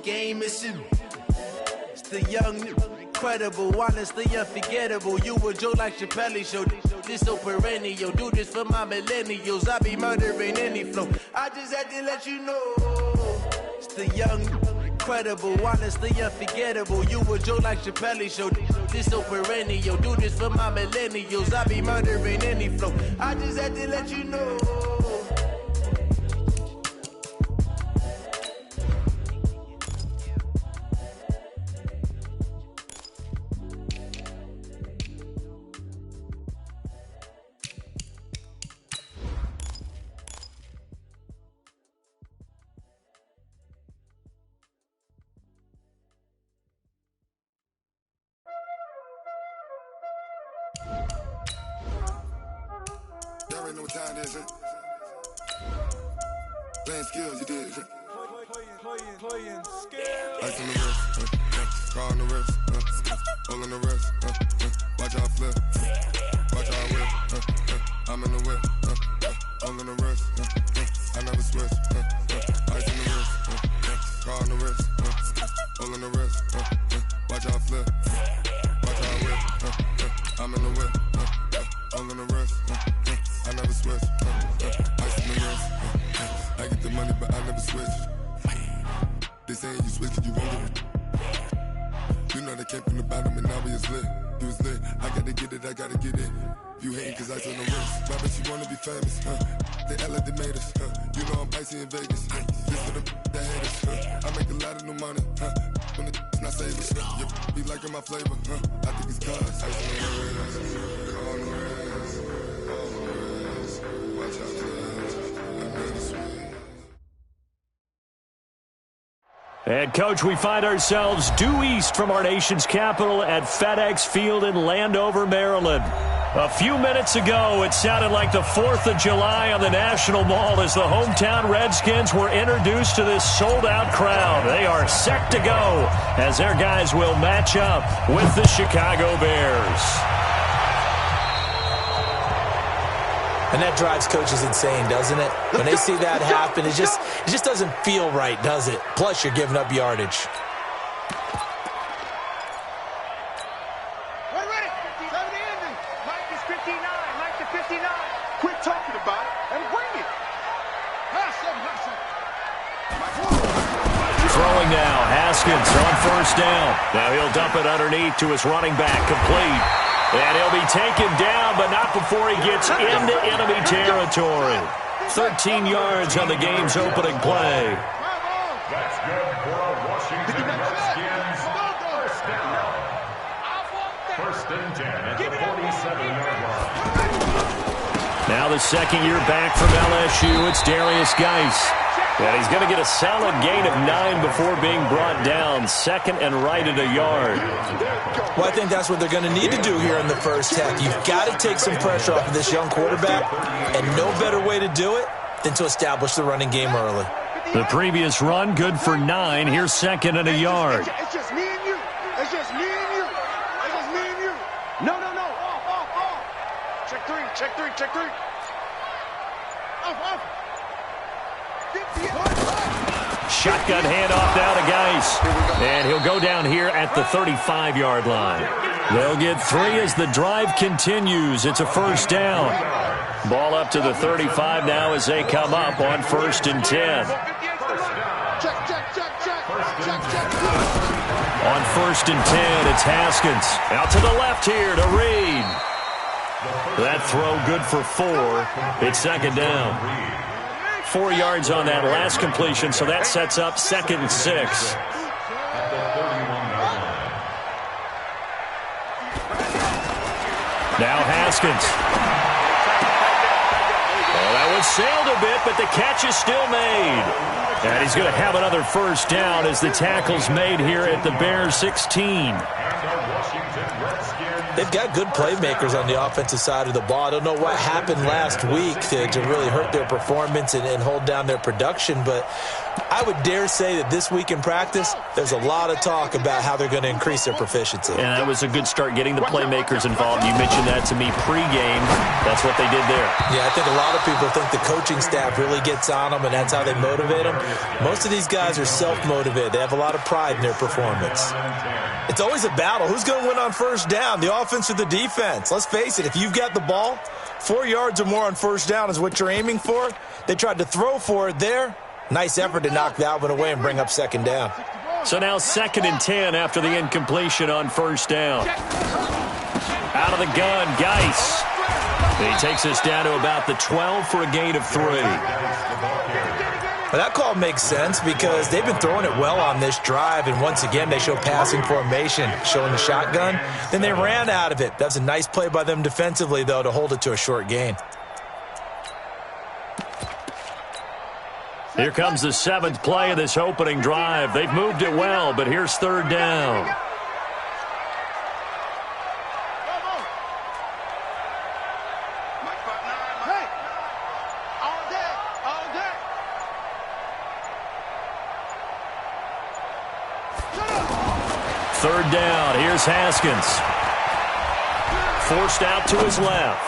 game missing. It's the young, incredible, honestly unforgettable. You a joke like Chappelle Show. This so perennial. Do this for my millennials. I be murdering any flow. I just had to let you know. It's the young, incredible, honestly unforgettable. You a joke like Chappelle Show. This so perennial. Do this for my millennials. I be murdering any flow. I just had to let you know. Y'all already know what time it is, huh? Playing skills, you did, huh? Playing skills. Ice on the wrist, car on the wrist, hole on the wrist, watch out flip, watch out whip, I'm in the whip, hole on the wrist, I never switch, ice on the wrist, car on the wrist, hole on the wrist, watch out flip, watch out whip, I'm in the whip, hole on the wrist, I never switch, ice on the wrist, I get the money but I never switch. They saying you switch cause you won't get it. You know they came from the bottom and now we is lit. You was lit, I gotta get it, I gotta get it. You hating cause ice on the wrist. Why bet you wanna be famous, They act like they made us, You know I'm icy in Vegas, This for the that hate us, I make a lot of new money, When the not savers, You be liking my flavor, I think it's cause ice on the wrist, on the wrist, on the wrist. Watch out for this, I'm ready to swing. And, Coach, we find ourselves due east from our nation's capital at FedEx Field in Landover, Maryland. A few minutes ago, it sounded like the 4th of July on the National Mall as the hometown Redskins were introduced to this sold-out crowd. They are set to go as their guys will match up with the Chicago Bears. And that drives coaches insane, doesn't it? When they see that happen, it just doesn't feel right, does it? Plus, you're giving up yardage. We're ready. 7 ending. Mike is 59. Mike to 59. Quit talking about it and bring it. Throwing now, Haskins on first down. Now he'll dump it underneath to his running back, complete. And he'll be taken down, but not before he gets into enemy territory. 13 yards on the game's opening play. That's good for Washington Redskins. First down. First and 10 at the 47-yard line. Now the second year back from LSU, it's Darius Geis. And he's going to get a solid gain of 9 before being brought down. Second and right at a yard. Well, I think that's what they're going to need to do here in the first half. You've got to take some pressure off of this young quarterback, and no better way to do it than to establish the running game early. The previous run, good for 9. Here's second and a yard. It's just me and you. It's just me and you. It's just me and you. No. Off. Check three. Off. Shotgun handoff now to Geis. And he'll go down here at the 35-yard line. They'll get 3 as the drive continues. It's a first down. Ball up to the 35 now as they come up on first and 10. Check. On first and 10, it's Haskins. Out to the left here to Reed. That throw good for 4. It's second down. 4 yards on that last completion, so that sets up second and 6. Now Haskins. Well, that one sailed a bit, but the catch is still made. And he's going to have another first down as the tackle's made here at the Bears 16. They've got good playmakers on the offensive side of the ball. I don't know what happened last week to really hurt their performance and hold down their production, but I would dare say that this week in practice, there's a lot of talk about how they're going to increase their proficiency. And that was a good start getting the playmakers involved. You mentioned that to me pregame. That's what they did there. Yeah, I think a lot of people think the coaching staff really gets on them, and that's how they motivate them. Most of these guys are self-motivated. They have a lot of pride in their performance. It's always a battle. Who's going to win on first down, the offense or the defense? Let's face it, if you've got the ball, 4 yards or more on first down is what you're aiming for. They tried to throw for it there. Nice effort to knock that one away and bring up second down. So now 2nd and 10 after the incompletion on first down. Out of the gun, Geis. He takes us down to about the 12 for a gain of 3. Well, that call makes sense because they've been throwing it well on this drive, and once again they show passing formation, showing the shotgun. Then they ran out of it. That's a nice play by them defensively, though, to hold it to a short gain. Here comes the 7th play of this opening drive. They've moved it well, but here's 3rd down. Third down. Here's Haskins. Forced out to his left.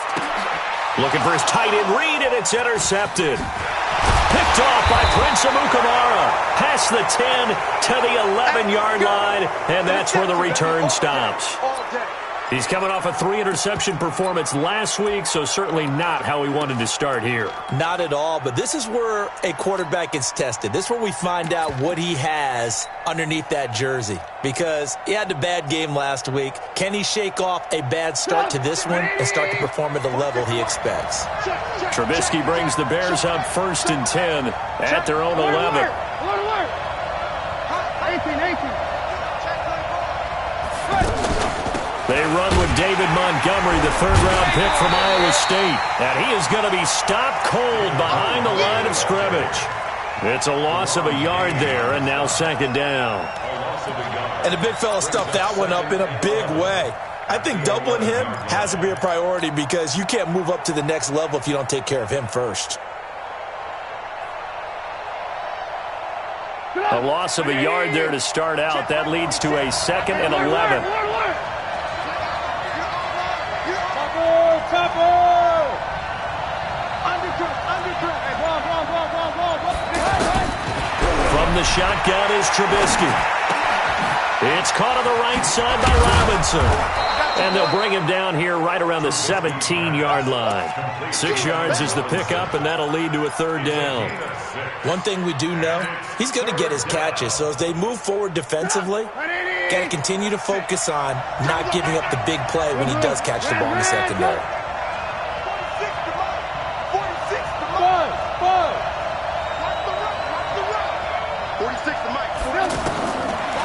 Looking for his tight end read, and it's intercepted. Picked off by Prince Amukamara. Past the 10 to the 11-yard line, and that's where the return stops. He's coming off a 3-interception performance last week, so certainly not how he wanted to start here. Not at all, but this is where a quarterback gets tested. This is where we find out what he has underneath that jersey, because he had a bad game last week. Can he shake off a bad start to this one and start to perform at the level he expects? Trubisky brings the Bears up 1st and 10 at their own 11. 18. They run with David Montgomery, the 3rd-round pick from Iowa State. And he is going to be stopped cold behind the line of scrimmage. It's a loss of a yard there, and now 2nd down. And the big fella stuffed that one up in a big way. I think doubling him has to be a priority because you can't move up to the next level if you don't take care of him first. A loss of a yard there to start out. That leads to a 2nd and 11. From the shotgun is Trubisky. It's caught on the right side by Robinson. And they'll bring him down here right around the 17-yard line. 6 yards is the pickup, and that'll lead to a 3rd down. One thing we do know, he's going to get his catches. So as they move forward defensively, got to continue to focus on not giving up the big play when he does catch the ball in the secondary.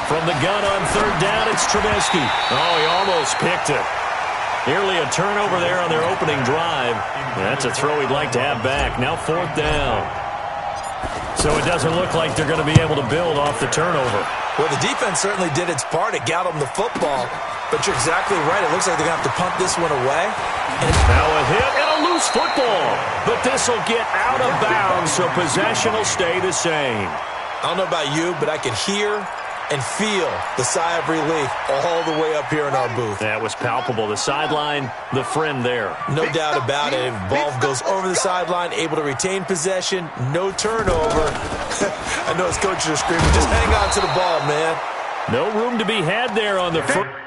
From the gun on 3rd down, it's Trubisky. Oh, he almost picked it. Nearly a turnover there on their opening drive. That's a throw he'd like to have back. Now 4th down. So it doesn't look like they're going to be able to build off the turnover. Well, the defense certainly did its part. It got them the football. But you're exactly right. It looks like they're going to have to punt this one away. Now a hit and a loose football. But this will get out of bounds, so possession will stay the same. I don't know about you, but I can hear and feel the sigh of relief all the way up here in our booth. That was palpable. The sideline, the friend there. No doubt about it. Ball goes over the sideline, able to retain possession, no turnover. I know his coaches are screaming, just hang on to the ball, man. No room to be had there on the first.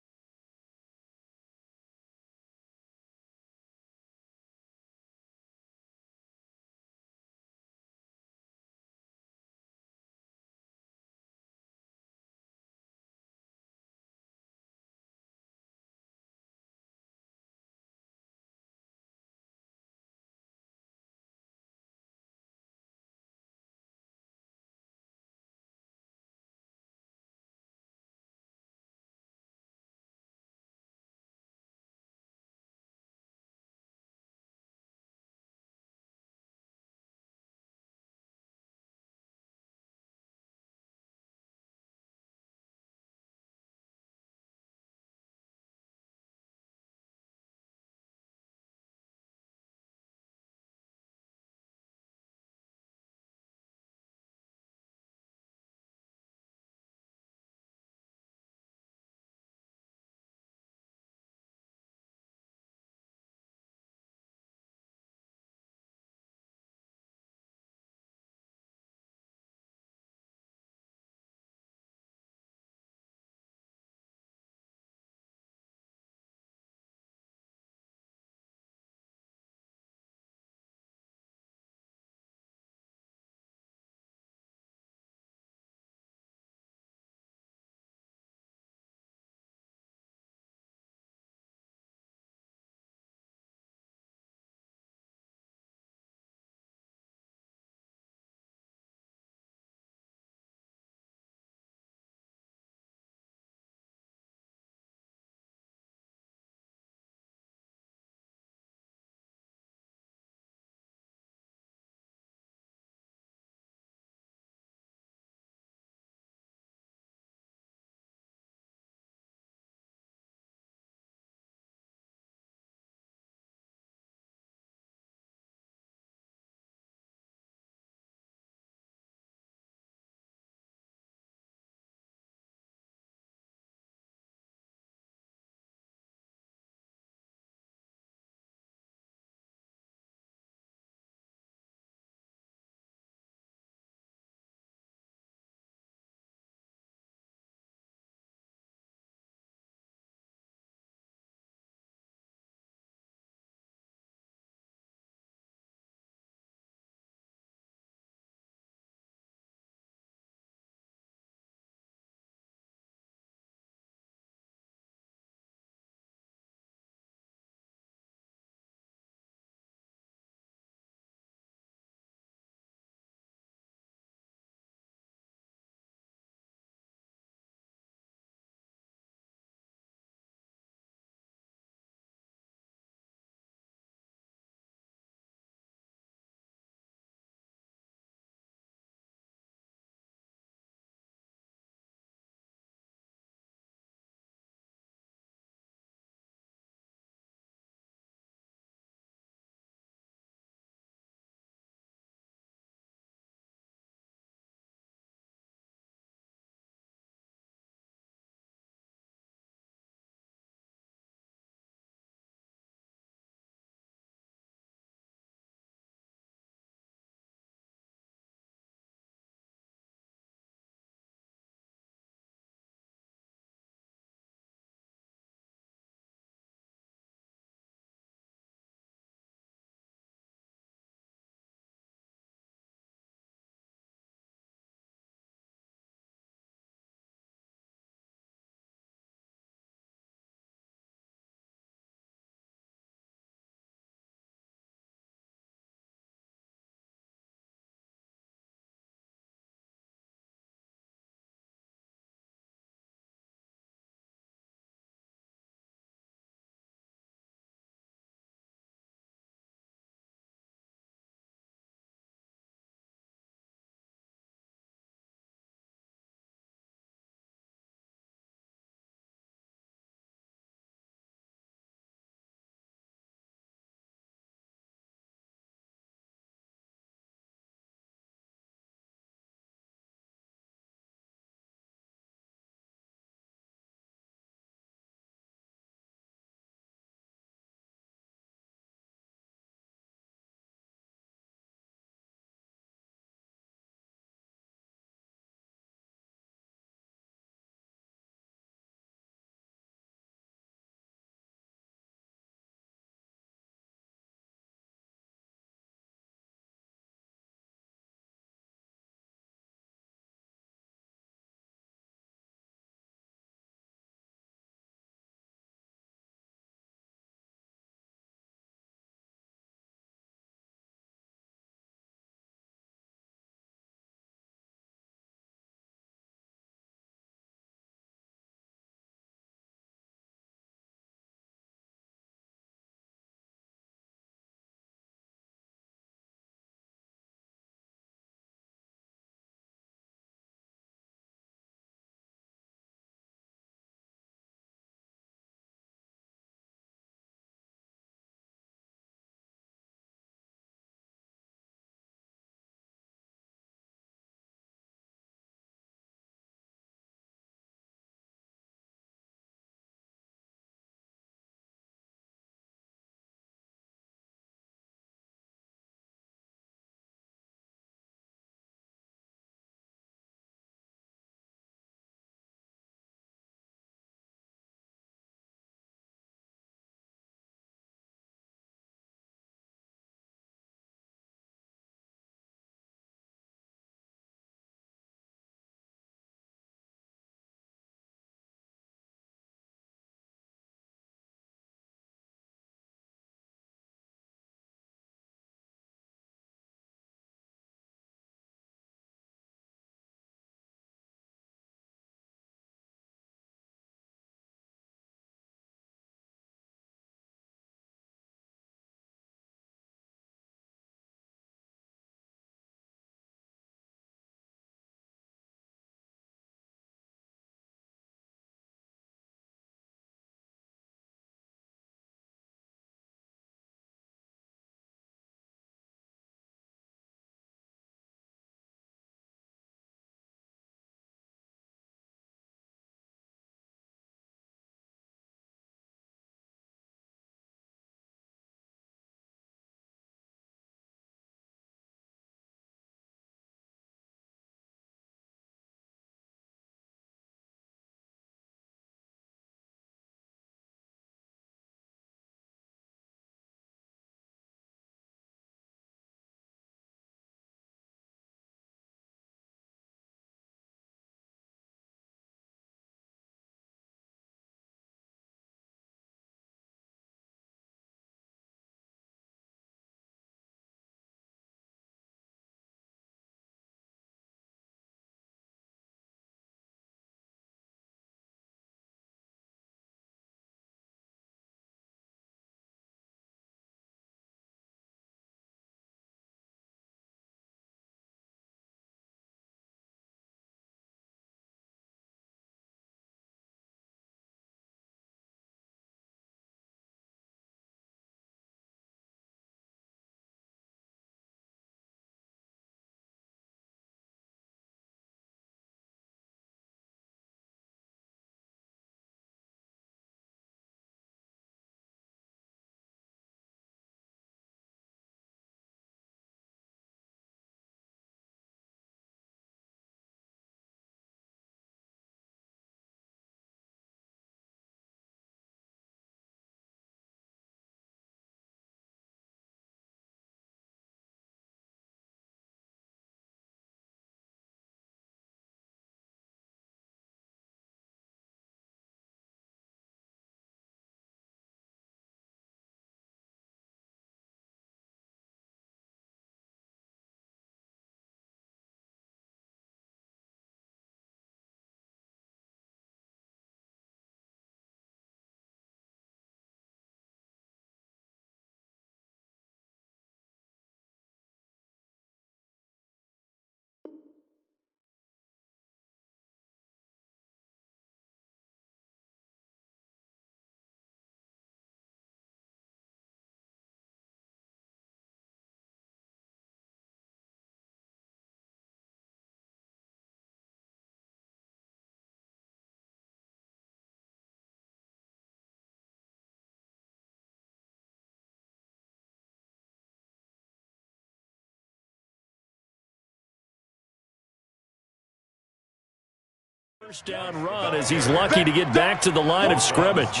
First down run as he's lucky to get back to the line of scrimmage.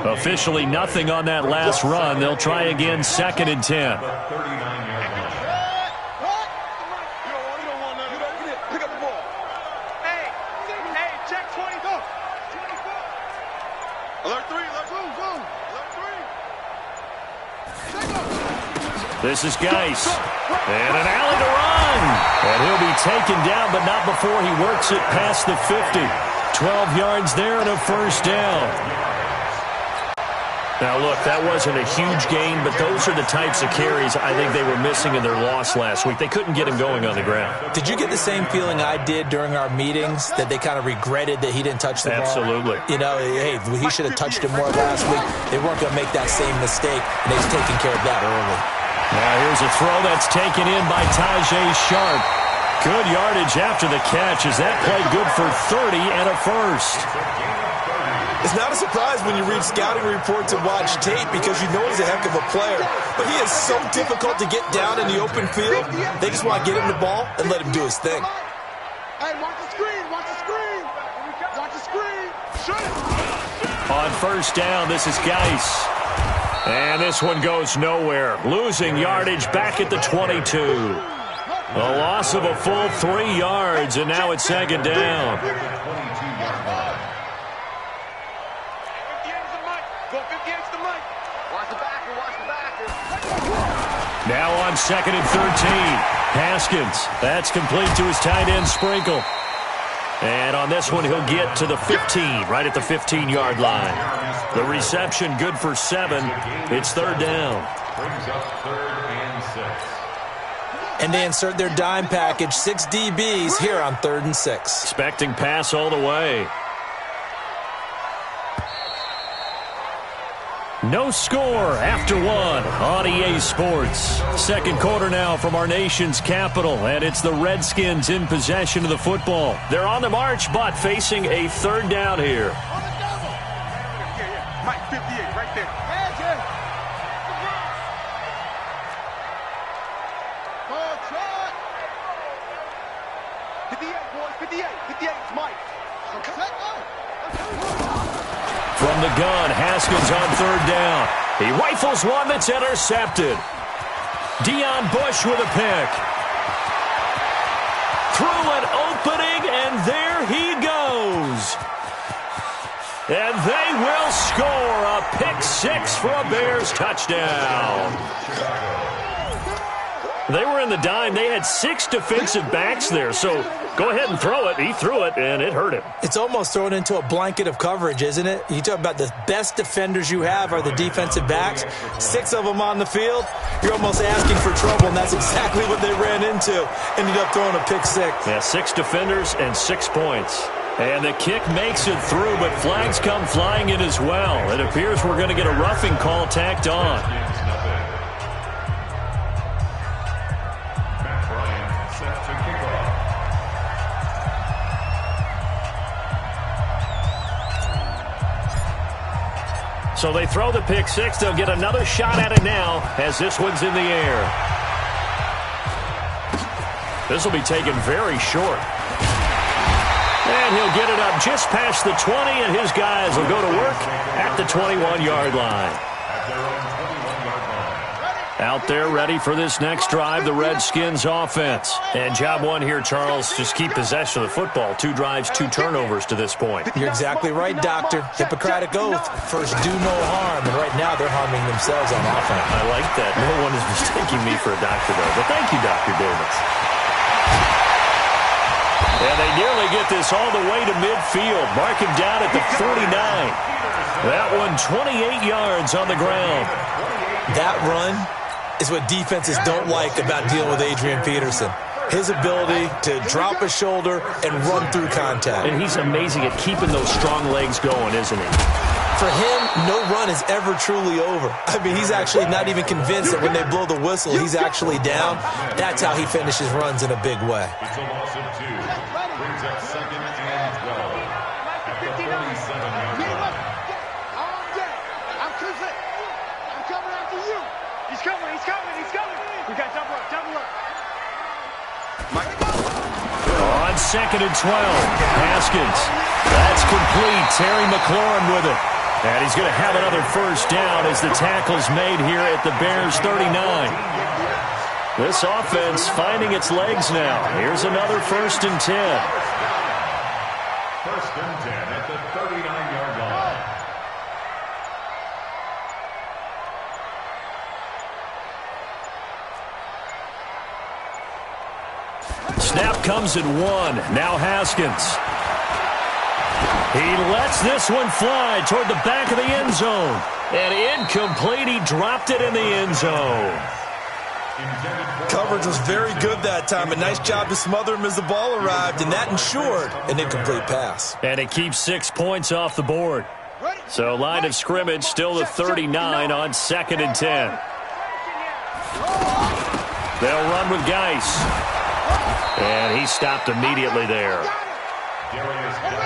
Officially nothing on that last run. They'll try again, 2nd and 10. This is Geis. And an alley to run. And he'll be taken down, but not before he works it past the 50. 12 yards there and a first down. Now, look, that wasn't a huge gain, but those are the types of carries I think they were missing in their loss last week. They couldn't get him going on the ground. Did you get the same feeling I did during our meetings, that they kind of regretted that he didn't touch the ball? Absolutely. You know, hey, he should have touched it more last week. They weren't going to make that same mistake, and they've taken care of that early. Now, here's a throw that's taken in by Tajay Sharp. Good yardage after the catch as that play good for 30 and a first. It's not a surprise when you read scouting reports and watch tape because you know he's a heck of a player. But he is so difficult to get down in the open field. They just want to get him the ball and let him do his thing. Hey, watch the screen, watch the screen. Watch the screen. Shoot it. On first down, this is Geis. And this one goes nowhere. Losing yardage back at the 22. A loss of a full 3 yards, and now it's 2nd down. Now on 2nd and 13. Haskins. That's complete to his tight end Sprinkle. And on this one, he'll get to the 15, right at the 15-yard line. The reception good for 7. It's 3rd down. Brings up 3rd and 6. And they insert their dime package, 6 DBs here on 3rd and 6. Expecting pass all the way. No score after 1 on EA Sports. 2nd quarter now from our nation's capital, and it's the Redskins in possession of the football. They're on the march, but facing a 3rd down here. Mike, 58, right there. Ball track. 58, boys, 58. 58, it's Mike. From the gun, Haskins on 3rd down. He rifles one that's intercepted. Deion Bush with a pick. Through an opening, and there he goes. And they will score a pick 6 for a Bears touchdown. They were in the dime. They had 6 defensive backs there, so go ahead and throw it. He threw it, and it hurt him. It's almost thrown into a blanket of coverage, isn't it? You talk about the best defenders you have are the defensive backs. 6 of them on the field. You're almost asking for trouble, and that's exactly what they ran into. Ended up throwing a pick 6. Yeah, 6 defenders and 6 points. And the kick makes it through, but flags come flying in as well. It appears we're going to get a roughing call tacked on. So they throw the pick 6. They'll get another shot at it now as this one's in the air. This will be taken very short. And he'll get it up just past the 20, and his guys will go to work at the 21-yard line. Out there ready for this next drive, the Redskins offense. And job 1 here, Charles, just keep possession of the football. 2 drives, 2 turnovers to this point. You're exactly right, Doctor. Hippocratic oath. First, do no harm. And right now, they're harming themselves on offense. I like that. No one is mistaking me for a doctor, though. But thank you, Dr. Davis. And they nearly get this all the way to midfield. Mark him down at the 49. That one, 28 yards on the ground. That run is what defenses don't like about dealing with Adrian Peterson. His ability to drop a shoulder and run through contact. And he's amazing at keeping those strong legs going, isn't he? For him, no run is ever truly over. I mean, he's actually not even convinced that when they blow the whistle, he's actually down. That's how he finishes runs in a big way. It's a loss of 2. Brings up 2nd and 12. At the 47-yard line. I'm coming after you. He's coming. We got double up. On 2nd and 12. Haskins. That's complete. Terry McLaurin with it. And he's going to have another first down as the tackle's made here at the Bears 39. This offense finding its legs now. Here's another 1st and 10. 1st and 10 at the 39-yard line. Snap comes at 1. Now Haskins. He lets this one fly toward the back of the end zone. And incomplete. He dropped it in the end zone. Coverage was very good that time. A nice job to smother him as the ball arrived, and that ensured an incomplete pass. And it keeps 6 points off the board. So line of scrimmage still the 39 on 2nd and 10. They'll run with Geis. And he stopped immediately there.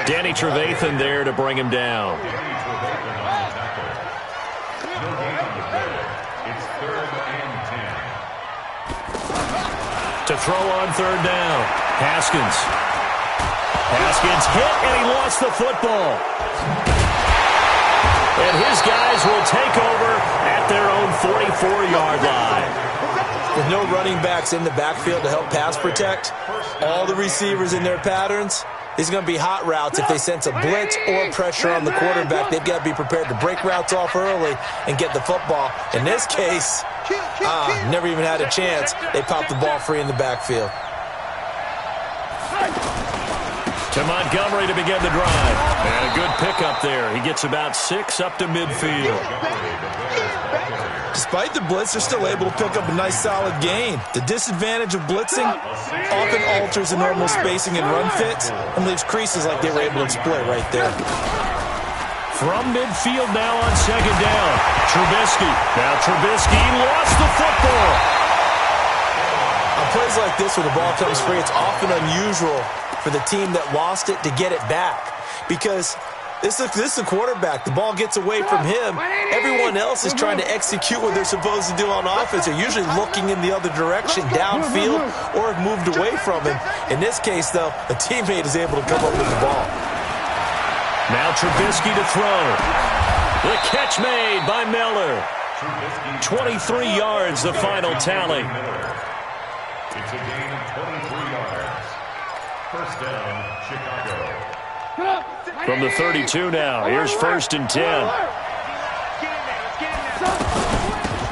Danny Trevathan there to bring him down. It's 3rd and 10. To throw on 3rd down. Haskins. Haskins hit, and he lost the football. And his guys will take over at their own 44-yard line. With no running backs in the backfield to help pass protect, all the receivers in their patterns, these are going to be hot routes. If they sense a blitz or pressure on the quarterback, they've got to be prepared to break routes off early and get the football. In this case, never even had a chance. They popped the ball free in the backfield. To Montgomery to begin the drive. And a good pickup there. He gets about 6 up to midfield. Despite the blitz, they're still able to pick up a nice solid gain. The disadvantage of blitzing often alters the normal spacing and run fits and leaves creases like they were able to exploit right there. From midfield now on 2nd down. Trubisky. Now Trubisky lost the football. On plays like this where the ball comes free, it's often unusual for the team that lost it to get it back because this is the quarterback. The ball gets away from him. Everyone else is trying to execute what they're supposed to do on offense. They're usually looking in the other direction, downfield, or have moved away from him. In this case, though, a teammate is able to come up with the ball. Now Trubisky to throw. The catch made by Miller. 23 yards, the final tally. It's a gain of 23 yards. First down, Chicago. From the 32 now, here's 1st and 10.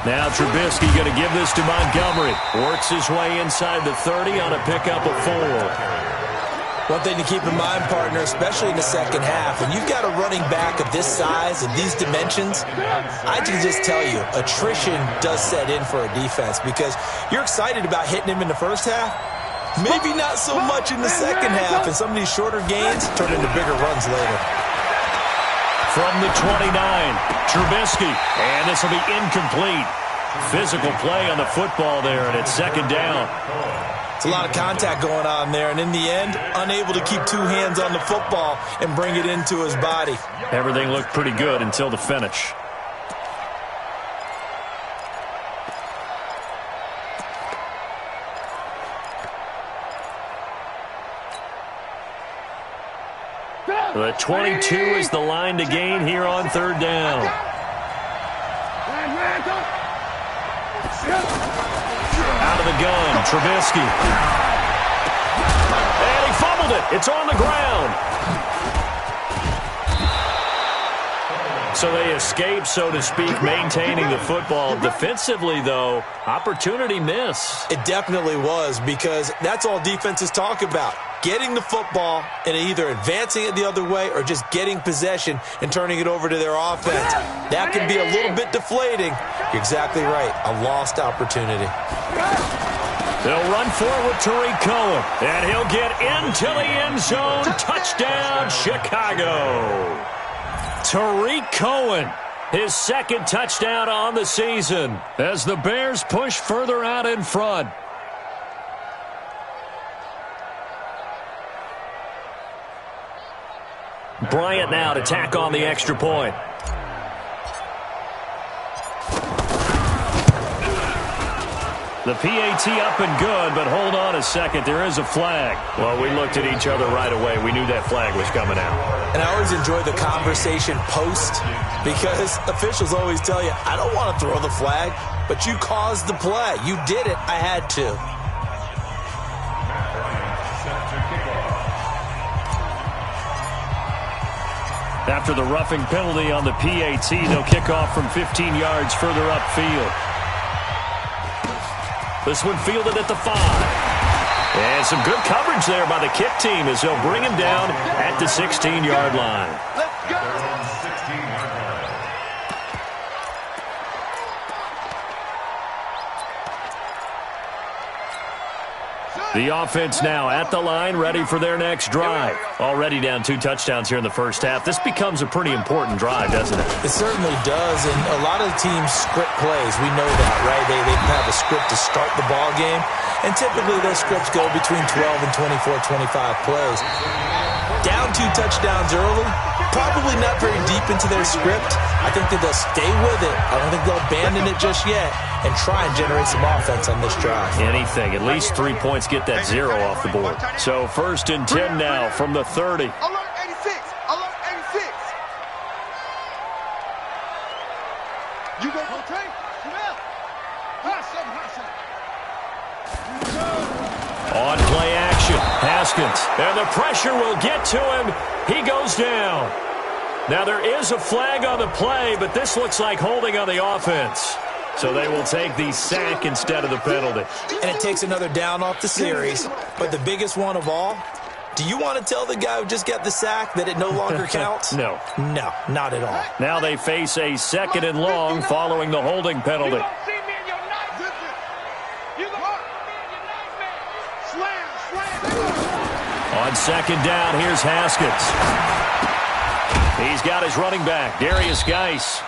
Now Trubisky going to give this to Montgomery. Works his way inside the 30 on a pickup of 4. One thing to keep in mind, partner, especially in the second half, when you've got a running back of this size and these dimensions, I can just tell you, attrition does set in for a defense because you're excited about hitting him in the first half. Maybe not so much in the second half, and some of these shorter gains turn into bigger runs later. From the 29, Trubisky, and this will be incomplete. Physical play on the football there, and it's 2nd down. It's a lot of contact going on there, and in the end, unable to keep 2 hands on the football and bring it into his body. Everything looked pretty good until the finish. The 22 is the line to gain here on 3rd down. Out of the gun, Trubisky. And he fumbled it. It's on the ground. So they escape, so to speak, maintaining the football. Defensively, though, opportunity miss. It definitely was because that's all defenses talk about. Getting the football and either advancing it the other way or just getting possession and turning it over to their offense. That can be a little bit deflating. You're exactly right. A lost opportunity. They'll run forward Tariq Cohen, and he'll get into the end zone. Touchdown, Chicago. Tariq Cohen, his 2nd touchdown on the season as the Bears push further out in front. Bryant now to tack on the extra point. The PAT up and good, but hold on a second. There is a flag. Well, we looked at each other right away. We knew that flag was coming out. And I always enjoy the conversation post because officials always tell you, I don't want to throw the flag, but you caused the play. You did it. I had to. After the roughing penalty on the PAT, they'll kick off from 15 yards further upfield. This one fielded at the 5. And some good coverage there by the kick team as they'll bring him down at the 16-yard line. Let's go. The offense now at the line, ready for their next drive. Already down 2 touchdowns here in the first half. This becomes a pretty important drive, doesn't it? It certainly does, and a lot of the teams script plays. We know that, right? They have a script to start the ball game, and typically those scripts go between 12 and 24, 25 plays. Down 2 touchdowns early, probably not very deep into their script. I think that they'll stay with it. I don't think they'll abandon it just yet and try and generate some offense on this drive. Anything. At least 3 points get that 0 off the board. So 1st and 10 now from the 30. Alert 86. Alert 86. You go for Trey. On play action, Haskins, and the pressure will get to him. He goes down. Now there is a flag on the play, but this looks like holding on the offense. So they will take the sack instead of the penalty. And it takes another down off the series. But the biggest one of all, do you want to tell the guy who just got the sack that it no longer counts? No. No, not at all. Now they face a 2nd and long following the holding penalty. On 2nd down, here's Haskins. He's got his running back, Darius Geis.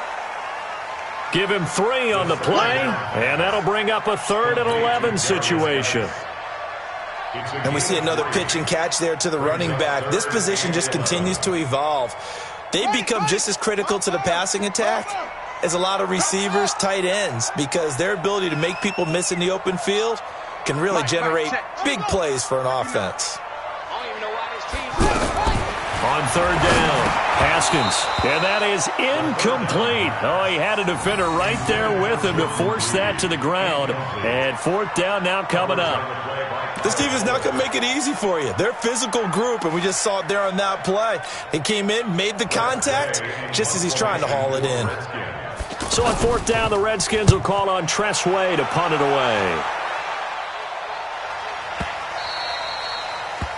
Give him 3 on the play, and that'll bring up a 3rd and 11 situation. And we see another pitch and catch there to the running back. This position just continues to evolve. They become just as critical to the passing attack as a lot of receivers, tight ends, because their ability to make people miss in the open field can really generate big plays for an offense. On 3rd down, Haskins, and that is incomplete. Oh, he had a defender right there with him to force that to the ground. And 4th down now coming up. This team is not going to make it easy for you. They're a physical group, and we just saw it there on that play. He came in, made the contact, just as he's trying to haul it in. So on 4th down, the Redskins will call on Tressway to punt it away.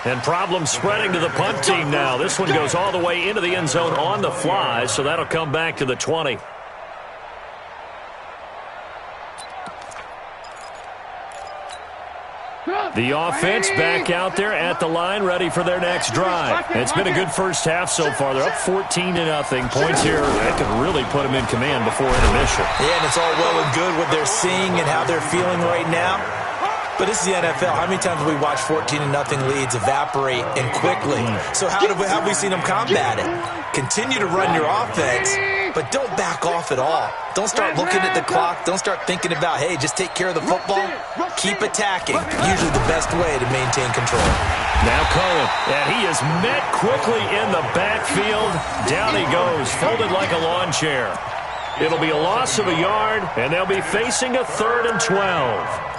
And problems spreading to the punt team now. This one goes all the way into the end zone on the fly, so that'll come back to the 20. The offense back out there at the line, ready for their next drive. It's been a good first half so far. They're up 14-0. Points here that could really put them in command before intermission. Yeah, and it's all well and good what they're seeing and how they're feeling right now. But this is the NFL. How many times have we watched 14-0 leads evaporate and quickly? So how have we seen them combat it? Continue to run your offense, but don't back off at all. Don't start looking at the clock. Don't start thinking about, hey, just take care of the football. Keep attacking. Usually the best way to maintain control. Now Cohen, and he is met quickly in the backfield. Down he goes, folded like a lawn chair. It'll be a loss of a yard, and they'll be facing a 3rd and 12.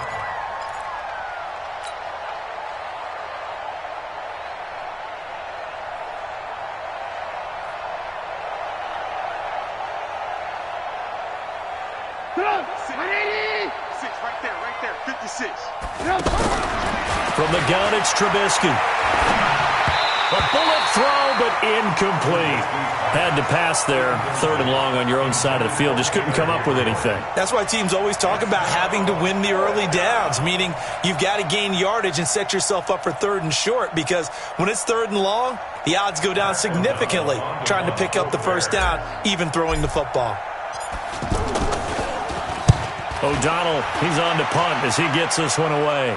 From the gun, it's Trubisky. A bullet throw, but incomplete. Had to pass there, 3rd and long on your own side of the field. Just couldn't come up with anything. That's why teams always talk about having to win the early downs, meaning you've got to gain yardage and set yourself up for 3rd and short, because when it's 3rd and long, the odds go down significantly trying to pick up the 1st down, even throwing the football. O'Donnell, he's on to punt as he gets this one away.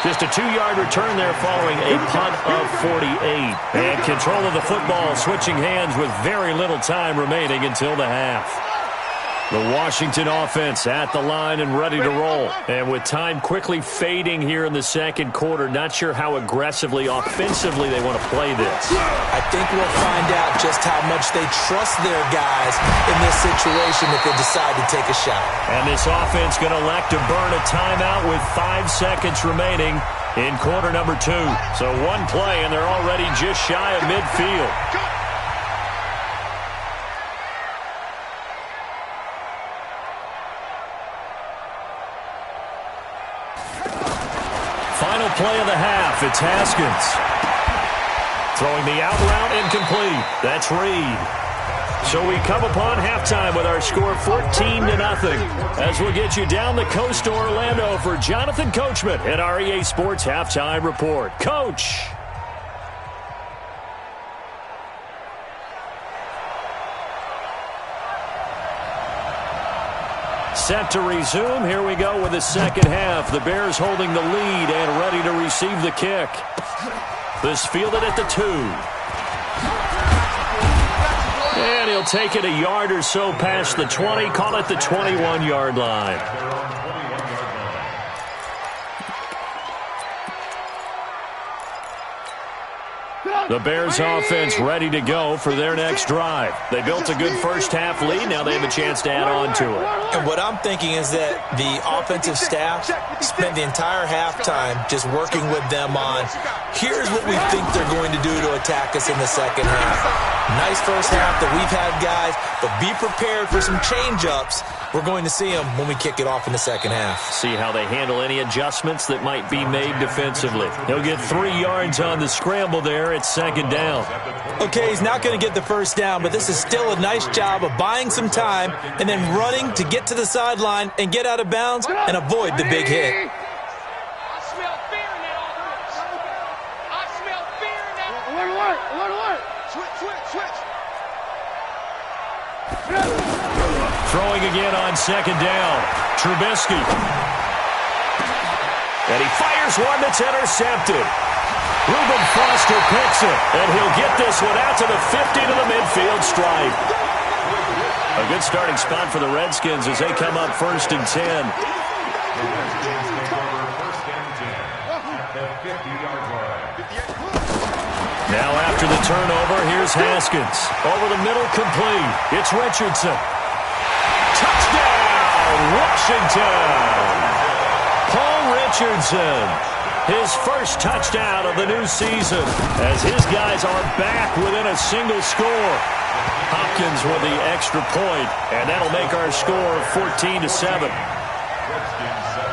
Just a 2-yard return there following a punt of 48. And control of the football switching hands with very little time remaining until the half. The Washington offense at the line and ready to roll. And with time quickly fading here in the second quarter, not sure how aggressively, offensively they want to play this. I think we'll find out just how much they trust their guys in this situation if they decide to take a shot. And this offense going to elect to burn a timeout with 5 seconds remaining in quarter number 2. So one play, and they're already just shy of midfield. Final play of the half. It's Haskins. Throwing the out route incomplete. That's Reed. So we come upon halftime with our score 14-0. As we'll get you down the coast to Orlando for Jonathan Coachman at our EA Sports Halftime Report. Coach. Set to resume. Here we go with the second half. The Bears holding the lead and ready to receive the kick. This fielded at the 2. And he'll take it a yard or so past the 20. Call it the 21-yard line. The Bears offense ready to go for their next drive. They built a good first half lead. Now they have a chance to add on to it. And what I'm thinking is that the offensive staff spent the entire halftime just working with them on, here's what we think they're going to do to attack us in the second half. Nice first half that we've had, guys, but be prepared for some change-ups. We're going to see them when we kick it off in the second half. See how they handle any adjustments that might be made defensively. He'll get 3 yards on the scramble there. It's second down. Okay, he's not going to get the first down, but this is still a nice job of buying some time and then running to get to the sideline and get out of bounds and avoid the big hit. I smell fear in that offense. I smell fear in that. Alert. Switch. Throwing again on second down. Trubisky. And he fires one that's intercepted. Reuben Foster picks it, and he'll get this one out to the 50 to the midfield stripe. A good starting spot for the Redskins as they come up 1st and 10. Now after the turnover, here's Haskins. Over the middle, complete. It's Richardson. Touchdown, Washington! Paul Richardson. His first touchdown of the new season as his guys are back within a single score. Hopkins with the extra point, and that'll make our score 14-7.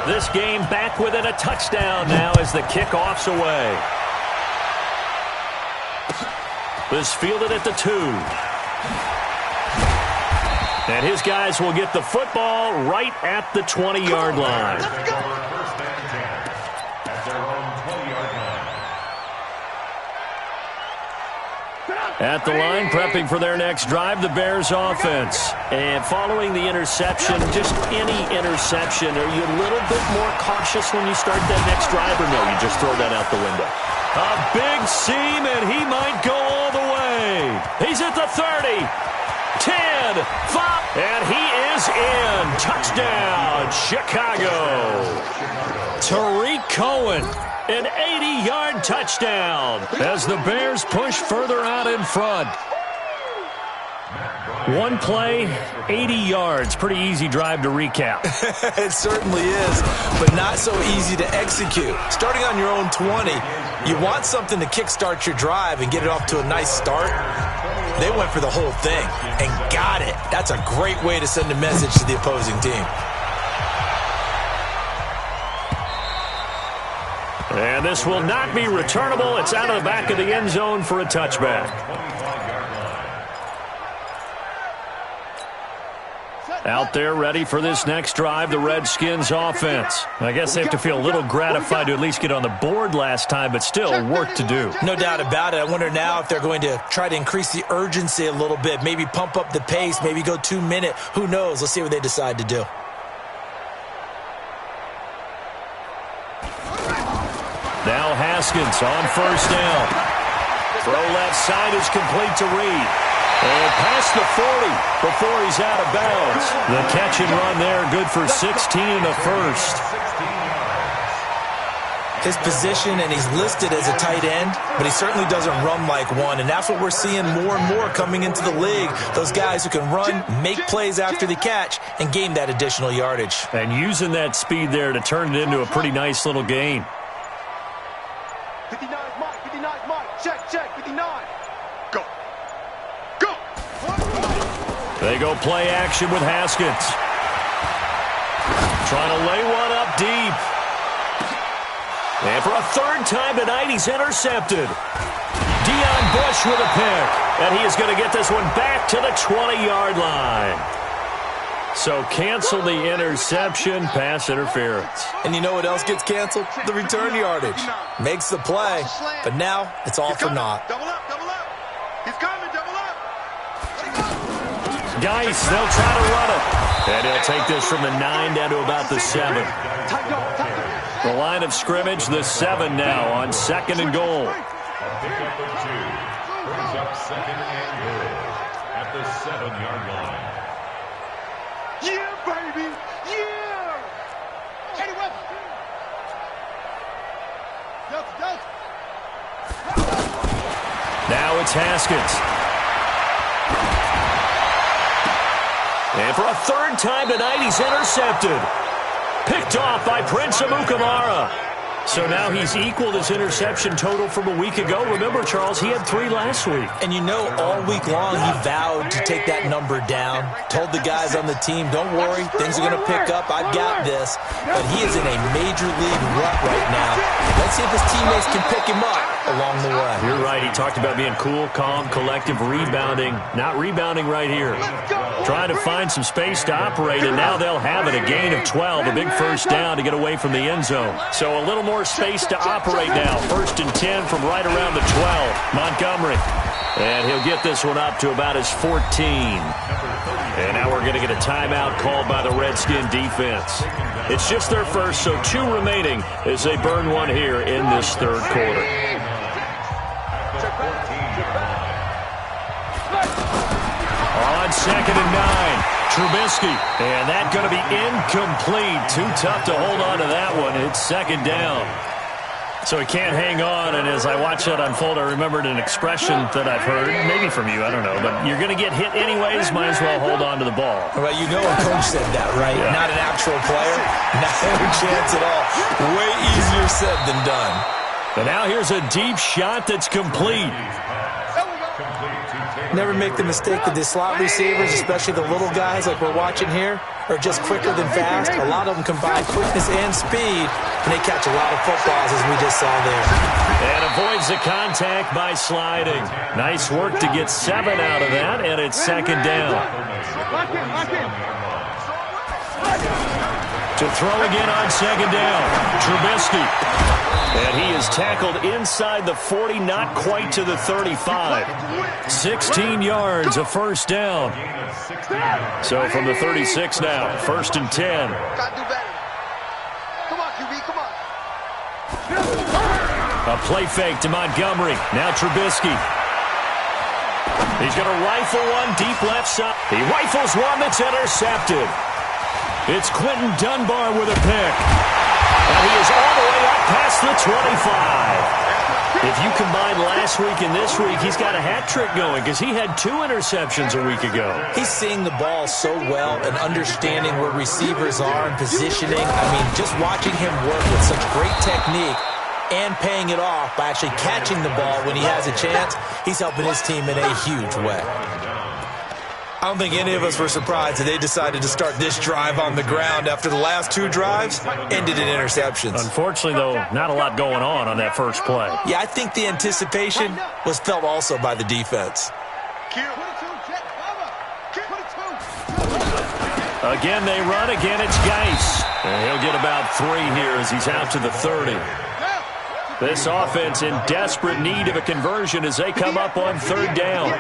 This game back within a touchdown now as the kickoff's away. This fielded at the 2. And his guys will get the football right at the 20-yard line. At the line, prepping for their next drive, the Bears offense. And following the interception, just any interception, are you a little bit more cautious when you start that next drive, or no, you just throw that out the window? A big seam, and he might go all the way. He's at the 30, 10, 5, and he is in. Touchdown, Chicago. Tariq Cohen. An 80-yard touchdown as the Bears push further out in front. One play, 80 yards. Pretty easy drive to recap. It certainly is, but not so easy to execute. Starting on your own 20, you want something to kickstart your drive and get it off to a nice start. They went for the whole thing and got it. That's a great way to send a message to the opposing team. And this will not be returnable. It's out of the back of the end zone for a touchback. Out there ready for this next drive, the Redskins offense. I guess they have to feel a little gratified to at least get on the board last time, but still work to do. No doubt about it. I wonder now if they're going to try to increase the urgency a little bit, maybe pump up the pace, maybe go 2-minute. Who knows? Let's see what they decide to do. Now Haskins on first down. Throw left side is complete to Reed. And past the 40 before he's out of bounds. The catch and run there, good for 16 in the first. His position, and he's listed as a tight end, but he certainly doesn't run like one, and that's what we're seeing more and more coming into the league. Those guys who can run, make plays after the catch, and gain that additional yardage. And using that speed there to turn it into a pretty nice little gain. 59 Mike, 59 Mike, check, 59. Go. Go. They go play action with Haskins. Trying to lay one up deep. And for a third time tonight, he's intercepted. Deion Bush with a pick. And he is going to get this one back to the 20-yard line. So cancel the interception, pass interference. And you know what else gets canceled? The return yardage. Makes the play, but now it's all for naught. Double up. He's coming, double up. Geis, they'll try to run it. And he'll take this from the 9 down to about the 7. The line of scrimmage, the 7 now on 2nd and goal. A pickup of 2 brings up 2nd and goal at the 7-yard line. Yeah, baby, yeah. Eddie Webber. Now it's Haskins. And for a third time tonight, he's intercepted. Picked off by Prince Amukamara. So now he's equaled his interception total from a week ago. Remember, Charles, he had 3 last week. And you know, all week long he vowed to take that number down. Told the guys on the team, don't worry, things are going to pick up. I've got this. But he is in a major league rut right now. Let's see if his teammates can pick him up along the way. You're right. He talked about being cool, calm, collective, rebounding. Not rebounding right here. Trying to find some space to operate, and now they'll have it. A gain of 12, a big first down to get away from the end zone. So a little more space to operate now. 1st and 10 from right around the 12. Montgomery. And he'll get this one up to about his 14. And now we're going to get a timeout called by the Redskin defense. It's just their first, so 2 remaining as they burn one here in this 3rd quarter. On 2nd and 9, Trubisky. And that's going to be incomplete. Too tough to hold on to that one. It's 2nd down. So he can't hang on, and as I watch that unfold, I remembered an expression that I've heard, maybe from you, I don't know, but you're going to get hit anyways, might as well hold on to the ball. Well, you know a coach said that, right? Yeah. Not an actual player. Not a chance at all. Way easier said than done. And now here's a deep shot that's complete. Never make the mistake that the slot receivers, especially the little guys like we're watching here, are just quicker than fast. A lot of them combine quickness and speed, and they catch a lot of footballs, as we just saw there. And avoids the contact by sliding. Nice work to get 7 out of that, and it's 2nd down. To throw again on 2nd down, Trubisky. And he is tackled inside the 40, not quite to the 35. 16 yards, a first down. So from the 36 now, 1st and 10. Gotta do better. Come on, QB, come on. A play fake to Montgomery. Now Trubisky. He's going to rifle one deep left side. He rifles one that's intercepted. It's Quentin Dunbar with a pick. And he is all the way up past the 25. If you combine last week and this week, he's got a hat trick going because he had 2 interceptions a week ago. He's seeing the ball so well and understanding where receivers are and positioning. I mean, just watching him work with such great technique and paying it off by actually catching the ball when he has a chance, he's helping his team in a huge way. I don't think any of us were surprised that they decided to start this drive on the ground after the last 2 drives ended in interceptions. Unfortunately, though, not a lot going on that first play. Yeah, I think the anticipation was felt also by the defense. Again, they run. Again, it's Geis. And he'll get about 3 here as he's out to the 30. This offense in desperate need of a conversion as they come up on 3rd down.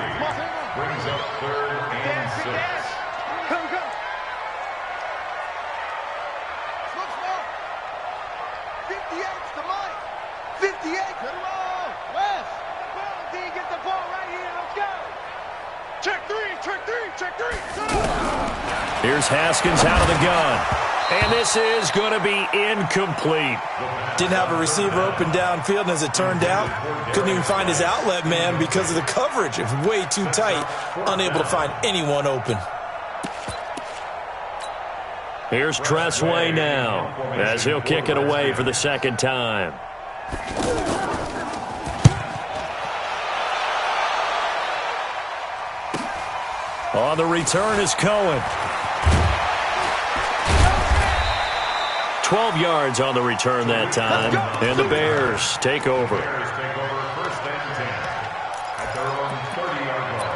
Brings up 3rd and 6. Here we go. 58's the Mike. 58, get him on. West. D, get the ball right here. Let's go. Check. Check three. Here's Haskins out of the gun. And this is going to be incomplete. Didn't have a receiver open downfield, and as it turned out, couldn't even find his outlet man because of the coverage. It was way too tight, unable to find anyone open. Here's Tressway now, as he'll kick it away for the second time. On the return is Cohen. 12 yards on the return that time, and the Bears take over. Bears take over first and 10 at their own 30-yard line.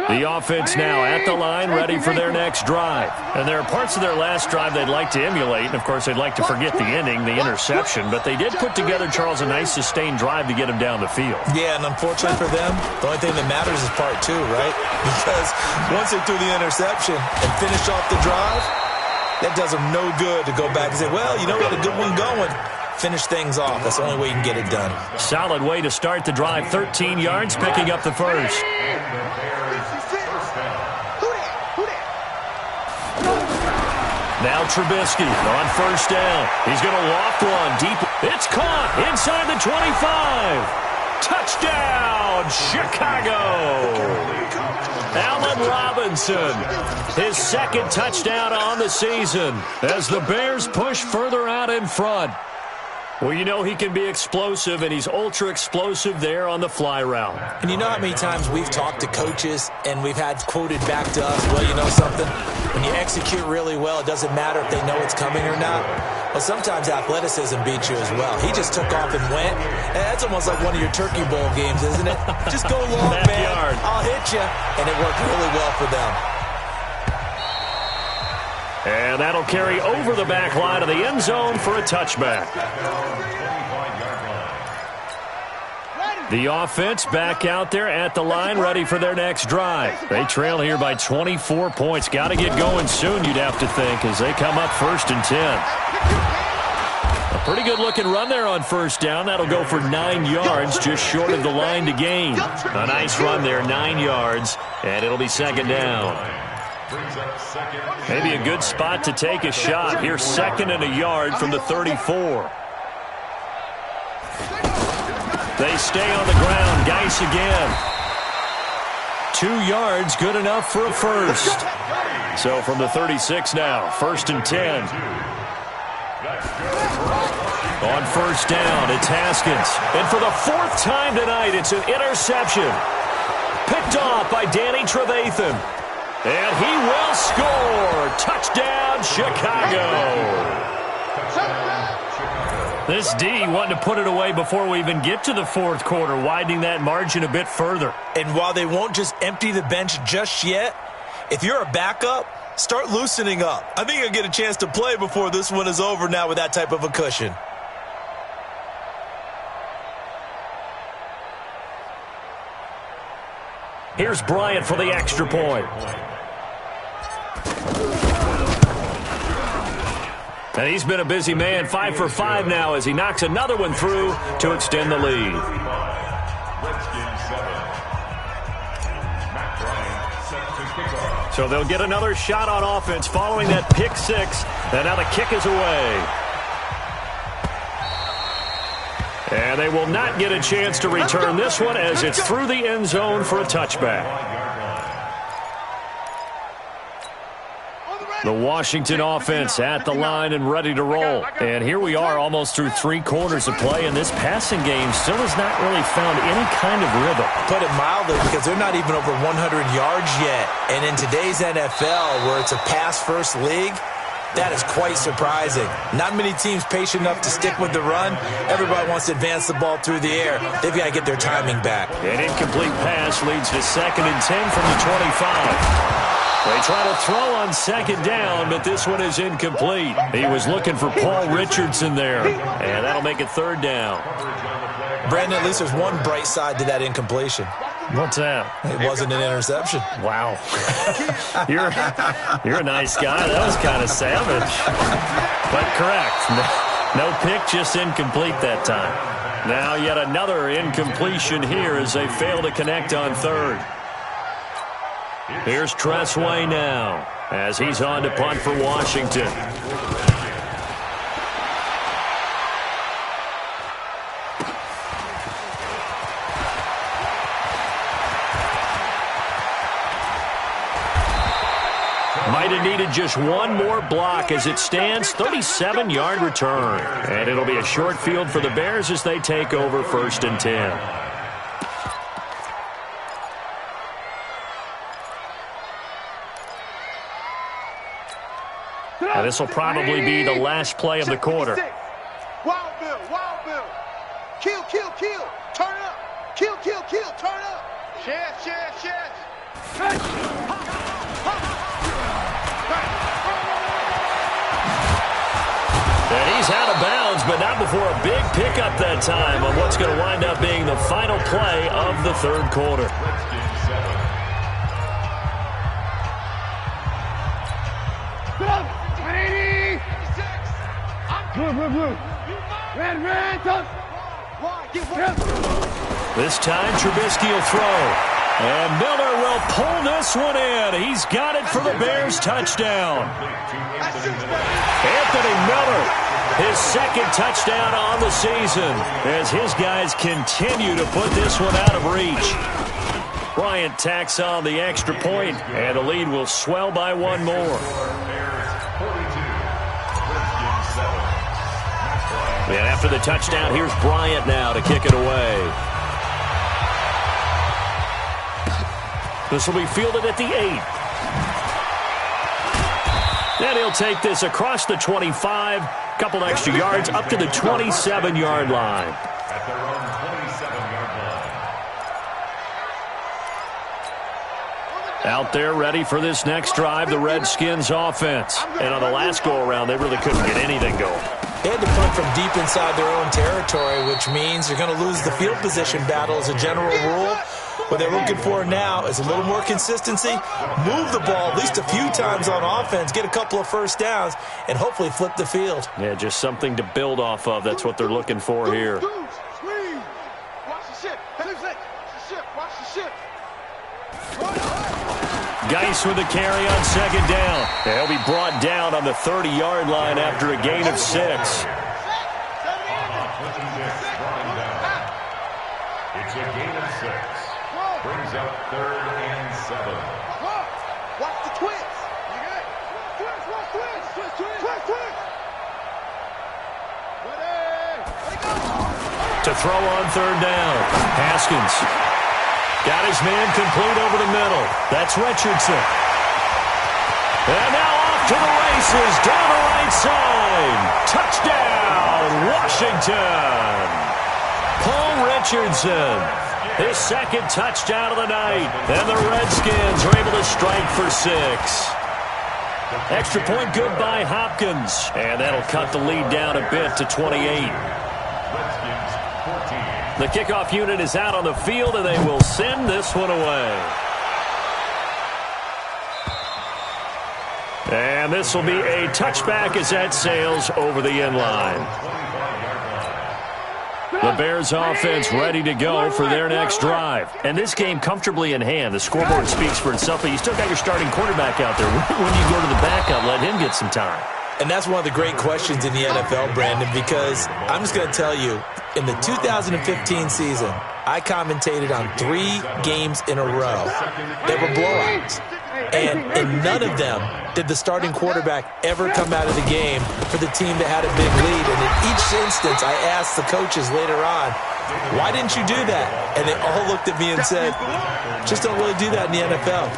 The offense now at the line, ready for their next drive. And there are parts of their last drive they'd like to emulate, and of course they'd like to forget the ending, the interception, but they did put together, Charles, a nice sustained drive to get him down the field. Yeah, and unfortunately for them, the only thing that matters is part two, right? Because once they threw the interception and finished off the drive, that does them no good to go back and say, well, you know what, a good one going. Finish things off. That's the only way you can get it done. Solid way to start the drive. 13 yards, picking up the first. Now Trubisky on first down. He's going to loft one deep. It's caught inside the 25. Touchdown, Chicago. Allen Robinson, his second touchdown on the season as the Bears push further out in front. Well, you know he can be explosive, and he's ultra-explosive there on the fly route. And you know how many times we've talked to coaches and we've had quoted back to us, well, you know something? When you execute really well, it doesn't matter if they know it's coming or not. Well, sometimes athleticism beats you as well. He just took off and went. And that's almost like one of your Turkey Bowl games, isn't it? Just go long, man. I'll hit you. And it worked really well for them. And that'll carry over the back line of the end zone for a touchback. The offense back out there at the line, ready for their next drive. They trail here by 24 points. Got to get going soon, you'd have to think, as they come up first and 10. A pretty good-looking run there on first down. That'll go for 9 yards, just short of the line to gain. A nice run there, 9 yards, and it'll be second down. Maybe a good spot to take a shot. Here's second and a yard from the 34. They stay on the ground. Geis again. 2 yards, good enough for a first. So from the 36 now, first and 10. On first down, it's Haskins. And for the fourth time tonight, it's an interception. Picked off by Danny Trevathan. And he will score. Touchdown, Chicago. This D wanting to put it away before we even get to the fourth quarter, widening that margin a bit further. And while they won't just empty the bench just yet, if you're a backup, start loosening up. I think you'll get a chance to play before this one is over now with that type of a cushion. Here's Bryant for the extra point. And he's been a busy man, 5 for 5 now as he knocks another one through to extend the lead. So they'll get another shot on offense following that pick six. And now the kick is away. And they will not get a chance to return this one as it's through the end zone for a touchback. The Washington offense at the line and ready to roll. And here we are almost through 3 quarters of play, and this passing game still has not really found any kind of rhythm. Put it mildly, because they're not even over 100 yards yet. And in today's NFL, where it's a pass-first league, that is quite surprising. Not many teams patient enough to stick with the run. Everybody wants to advance the ball through the air. They've got to get their timing back. An incomplete pass leads to 2nd and 10 from the 25. They try to throw on second down, but this one is incomplete. He was looking for Paul Richardson there, and that'll make it 3rd down. Brandon, at least there's one bright side to that incompletion. What's that? It wasn't an interception. Wow. You're a nice guy. That was kind of savage. But correct. No pick, just incomplete that time. Now yet another incompletion here as they fail to connect on third. Here's Tressway now as he's on to punt for Washington. Might have needed just one more block as it stands, 37-yard return. And it'll be a short field for the Bears as they take over 1st and 10. Now this will probably be the last play of the quarter. Wild Bill, Wild Bill. Kill, kill, kill. Turn up. Kill, kill, kill. Turn up. Chest, chest, chest. And he's out of bounds, but not before a big pickup that time on what's going to wind up being the final play of the third quarter. This time Trubisky will throw. And Miller will pull this one in. He's got it for the Bears touchdown. Anthony Miller, his second touchdown on the season as his guys continue to put this one out of reach. Bryant tacks on the extra point, and the lead will swell by one more. And after the touchdown, here's Bryant now to kick it away. This will be fielded at the 8. And he'll take this across the 25, couple extra yards up to the 27-yard line. At their own 27-yard line. Out there ready for this next drive, the Redskins offense. And on the last go-around, they really couldn't get anything going. They had to punt from deep inside their own territory, which means you're going to lose the field position battle as a general rule. What they're looking for now is a little more consistency, move the ball at least a few times on offense, get a couple of first downs, and hopefully flip the field. Yeah, just something to build off of. That's what they're looking for here. Watch the ship. Watch the ship. Geis with the carry on second down. He'll be brought down on the 30-yard line after a gain of 6. It's a gain of 6. Brings up 3rd and 7. Watch the twist. Twist. To throw on third down. Haskins got his man complete over the middle. That's Richardson. And now off to the races down the right side. Touchdown, Washington. Paul Richardson, his second touchdown of the night. And the Redskins are able to strike for 6. Extra point good by Hopkins. And that'll cut the lead down a bit to 28. The kickoff unit is out on the field, and they will send this one away. And this will be a touchback as that sails over the end line. The Bears offense ready to go for their next drive. And this game comfortably in hand. The scoreboard speaks for itself, but you still got your starting quarterback out there. When you go to the backup, let him get some time. And that's one of the great questions in the NFL, Brandon, because I'm just going to tell you, in the 2015 season, I commentated on 3 games in a row. They were blowouts. And in none of them did the starting quarterback ever come out of the game for the team that had a big lead. And in each instance, I asked the coaches later on, why didn't you do that? And they all looked at me and said, just don't really do that in the NFL.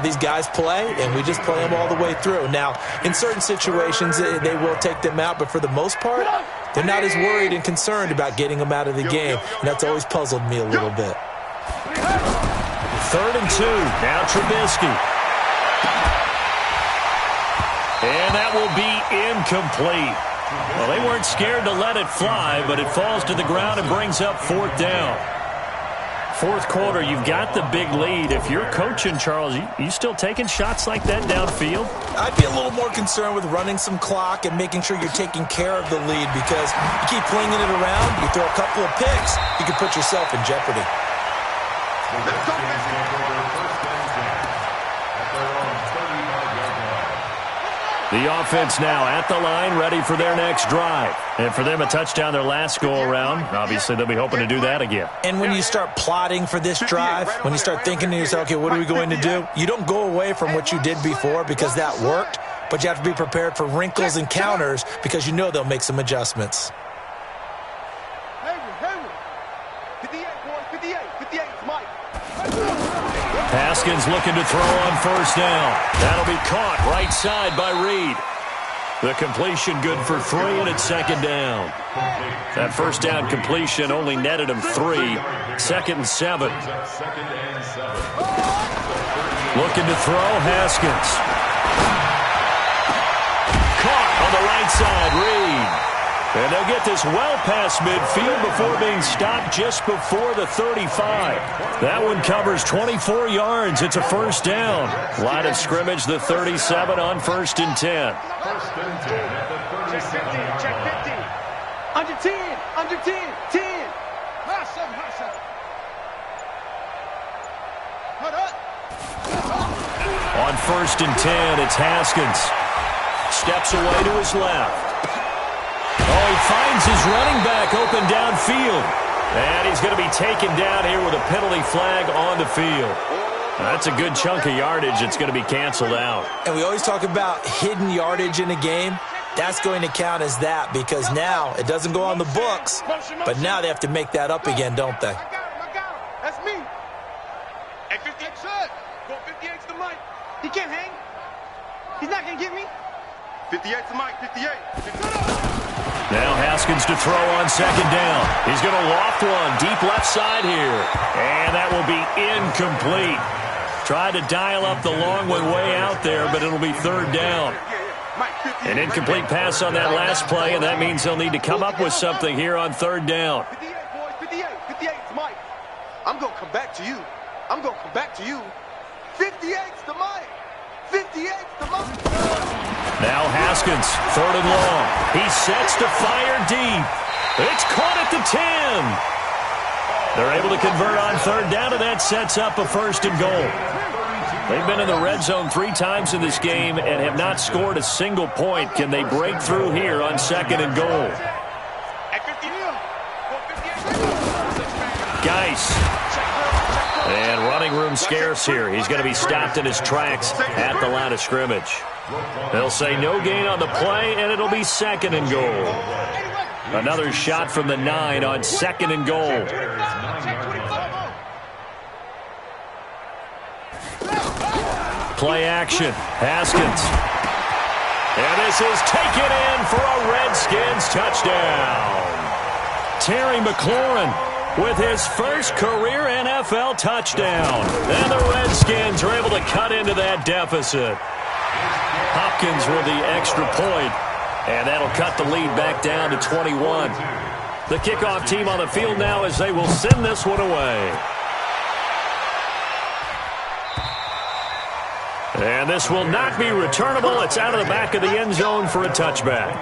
These guys play, and we just play them all the way through. Now, in certain situations, they will take them out, but for the most part, they're not as worried and concerned about getting them out of the game. And that's always puzzled me a little bit. 3rd and 2. Now Trubisky. And that will be incomplete. Well, they weren't scared to let it fly, but it falls to the ground and brings up 4th down. Fourth quarter, you've got the big lead. If you're coaching, Charles, you still taking shots like that downfield? I'd be a little more concerned with running some clock and making sure you're taking care of the lead, because you keep flinging it around, you throw a couple of picks, you can put yourself in jeopardy. The offense now at the line, ready for their next drive. And for them, a touchdown their last go-around. Obviously, they'll be hoping to do that again. And when you start plotting for this drive, when you start thinking to yourself, okay, what are we going to do? You don't go away from what you did before because that worked, but you have to be prepared for wrinkles and counters because you know they'll make some adjustments. Haskins looking to throw on first down. That'll be caught right side by Reed. The completion good for 3, and it's second down. That first down completion only netted him 3. Second and 7. Looking to throw, Haskins. Caught on the right side, Reed. And they'll get this well past midfield before being stopped just before the 35. That one covers 24 yards. It's a first down. Line of scrimmage, the 37 on first and 10. First and 10 at the 37. Check 50. Under 10. Under 10. 10. Hustle. Hold up. On first and 10, it's Haskins. Steps away to his left. Oh, he finds his running back open downfield. And he's going to be taken down here with a penalty flag on the field. That's a good chunk of yardage. It's going to be canceled out. And we always talk about hidden yardage in a game. That's going to count as that because now it doesn't go on the books, but now they have to make that up again, don't they? I got him. That's me. Hey, 58 should. Go 58's the mic. He can't hang. He's not going to get me. 58's the mic. 58. Now Haskins to throw on second down. He's going to loft one deep left side here. And that will be incomplete. Tried to dial up the long one way out there, but it'll be third down. An incomplete pass on that last play, and that means they'll need to come up with something here on third down. 58, boys. 58. 58's Mike. I'm going to come back to you. 58's the mic. 58's the mic. Now Haskins, third and long. He sets to fire deep. It's caught at the 10. They're able to convert on third down, and that sets up a first and goal. They've been in the red zone 3 times in this game and have not scored a single point. Can they break through here on second and goal? Geis. And running room scarce here. He's going to be stopped in his tracks at the line of scrimmage. They'll say no gain on the play, and it'll be second and goal. Another shot from the 9 on second and goal. Play action. Haskins. And this is taken in for a Redskins touchdown. Terry McLaurin with his first career NFL touchdown. And the Redskins are able to cut into that deficit. Hopkins with the extra point, and that'll cut the lead back down to 21. The kickoff team on the field now as they will send this one away. And this will not be returnable. It's out of the back of the end zone for a touchback.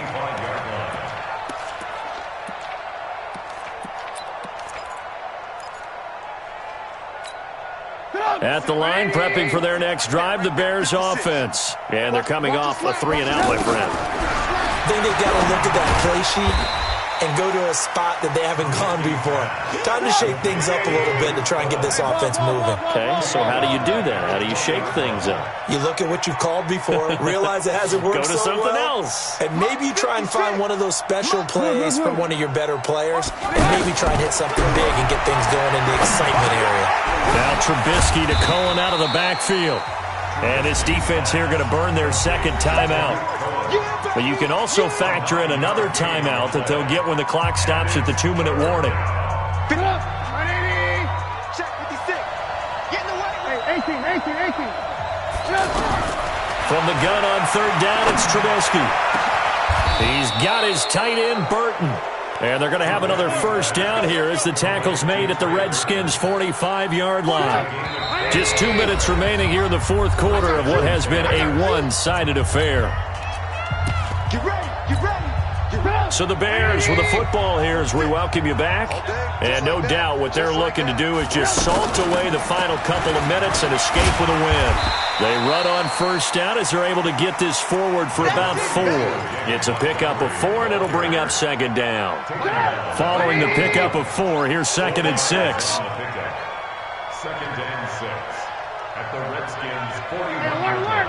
At the line, prepping for their next drive, the Bears offense. And they're coming off a 3-and-out, my friend. I think they've got to look at that play sheet and go to a spot that they haven't gone before. Time to shake things up a little bit to try and get this offense moving. Okay, so how do you do that? How do you shake things up? You look at what you've called before, realize it hasn't worked Go to so something well, else. and maybe you try and find one of those special plays from one of your better players, and maybe try and hit something big and get things going in the excitement area. Now Trubisky to Cohen out of the backfield. And this defense here going to burn their second timeout. But you can also factor in another timeout that they'll get when the clock stops at the 2-minute warning. Check 56. Get in the way. 18. From the gun on third down, it's Trubisky. He's got his tight end, Burton. And they're going to have another first down here as the tackle's made at the Redskins' 45-yard line. Just 2 minutes remaining here in the fourth quarter of what has been a one-sided affair. Get ready, get ready, get ready. So the Bears with the football here as we welcome you back. And no doubt what they're looking to do is just salt away the final couple of minutes and escape with a win. They run on first down as they're able to get this forward for about 4. It's a pickup of 4, and it'll bring up second down. Following the pickup of 4, here's 2nd and 6. 2nd and 6 at the Redskins' 41-yard line.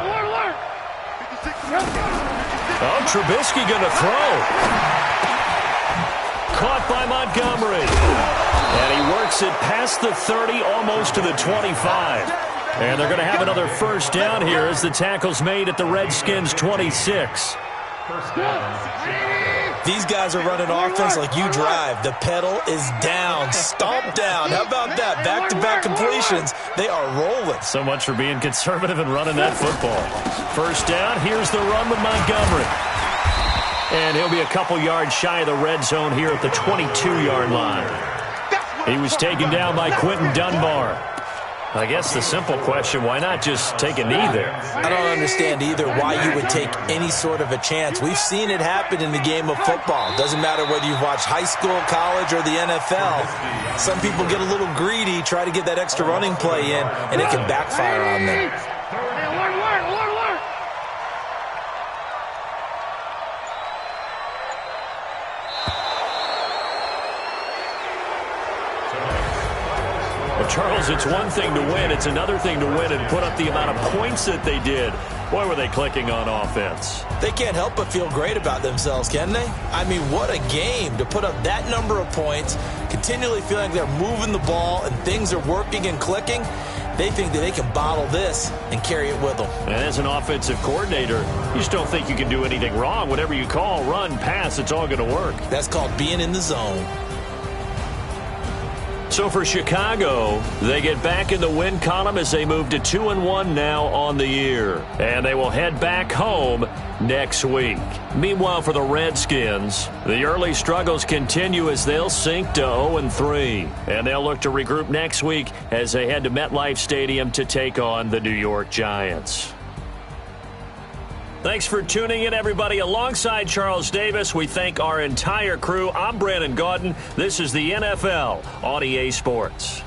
Oh, Trubisky going to throw. Caught by Montgomery. And he works it past the 30, almost to the 25. And they're going to have another first down here as the tackle's made at the Redskins' 26. These guys are running offense like you drive. The pedal is down, stomp down. How about that? Back-to-back completions. They are rolling. So much for being conservative and running that football. First down, here's the run with Montgomery. And he'll be a couple yards shy of the red zone here at the 22-yard line. He was taken down by Quentin Dunbar. I guess the simple question, why not just take a knee there? I don't understand either why you would take any sort of a chance. We've seen it happen in the game of football. Doesn't matter whether you've watched high school, college, or the NFL. Some people get a little greedy, try to get that extra running play in, and it can backfire on them. Charles, it's one thing to win. It's another thing to win and put up the amount of points that they did. Boy, were they clicking on offense. They can't help but feel great about themselves, can they? I mean, what a game to put up that number of points, continually feeling they're moving the ball and things are working and clicking. They think that they can bottle this and carry it with them. And as an offensive coordinator, you just don't think you can do anything wrong. Whatever you call, run, pass, it's all going to work. That's called being in the zone. So for Chicago, they get back in the win column as they move to 2-1 now on the year. And they will head back home next week. Meanwhile, for the Redskins, the early struggles continue as they'll sink to 0-3. And they'll look to regroup next week as they head to MetLife Stadium to take on the New York Giants. Thanks for tuning in, everybody. Alongside Charles Davis, we thank our entire crew. I'm Brandon Gaudin. This is the NFL on EA Sports.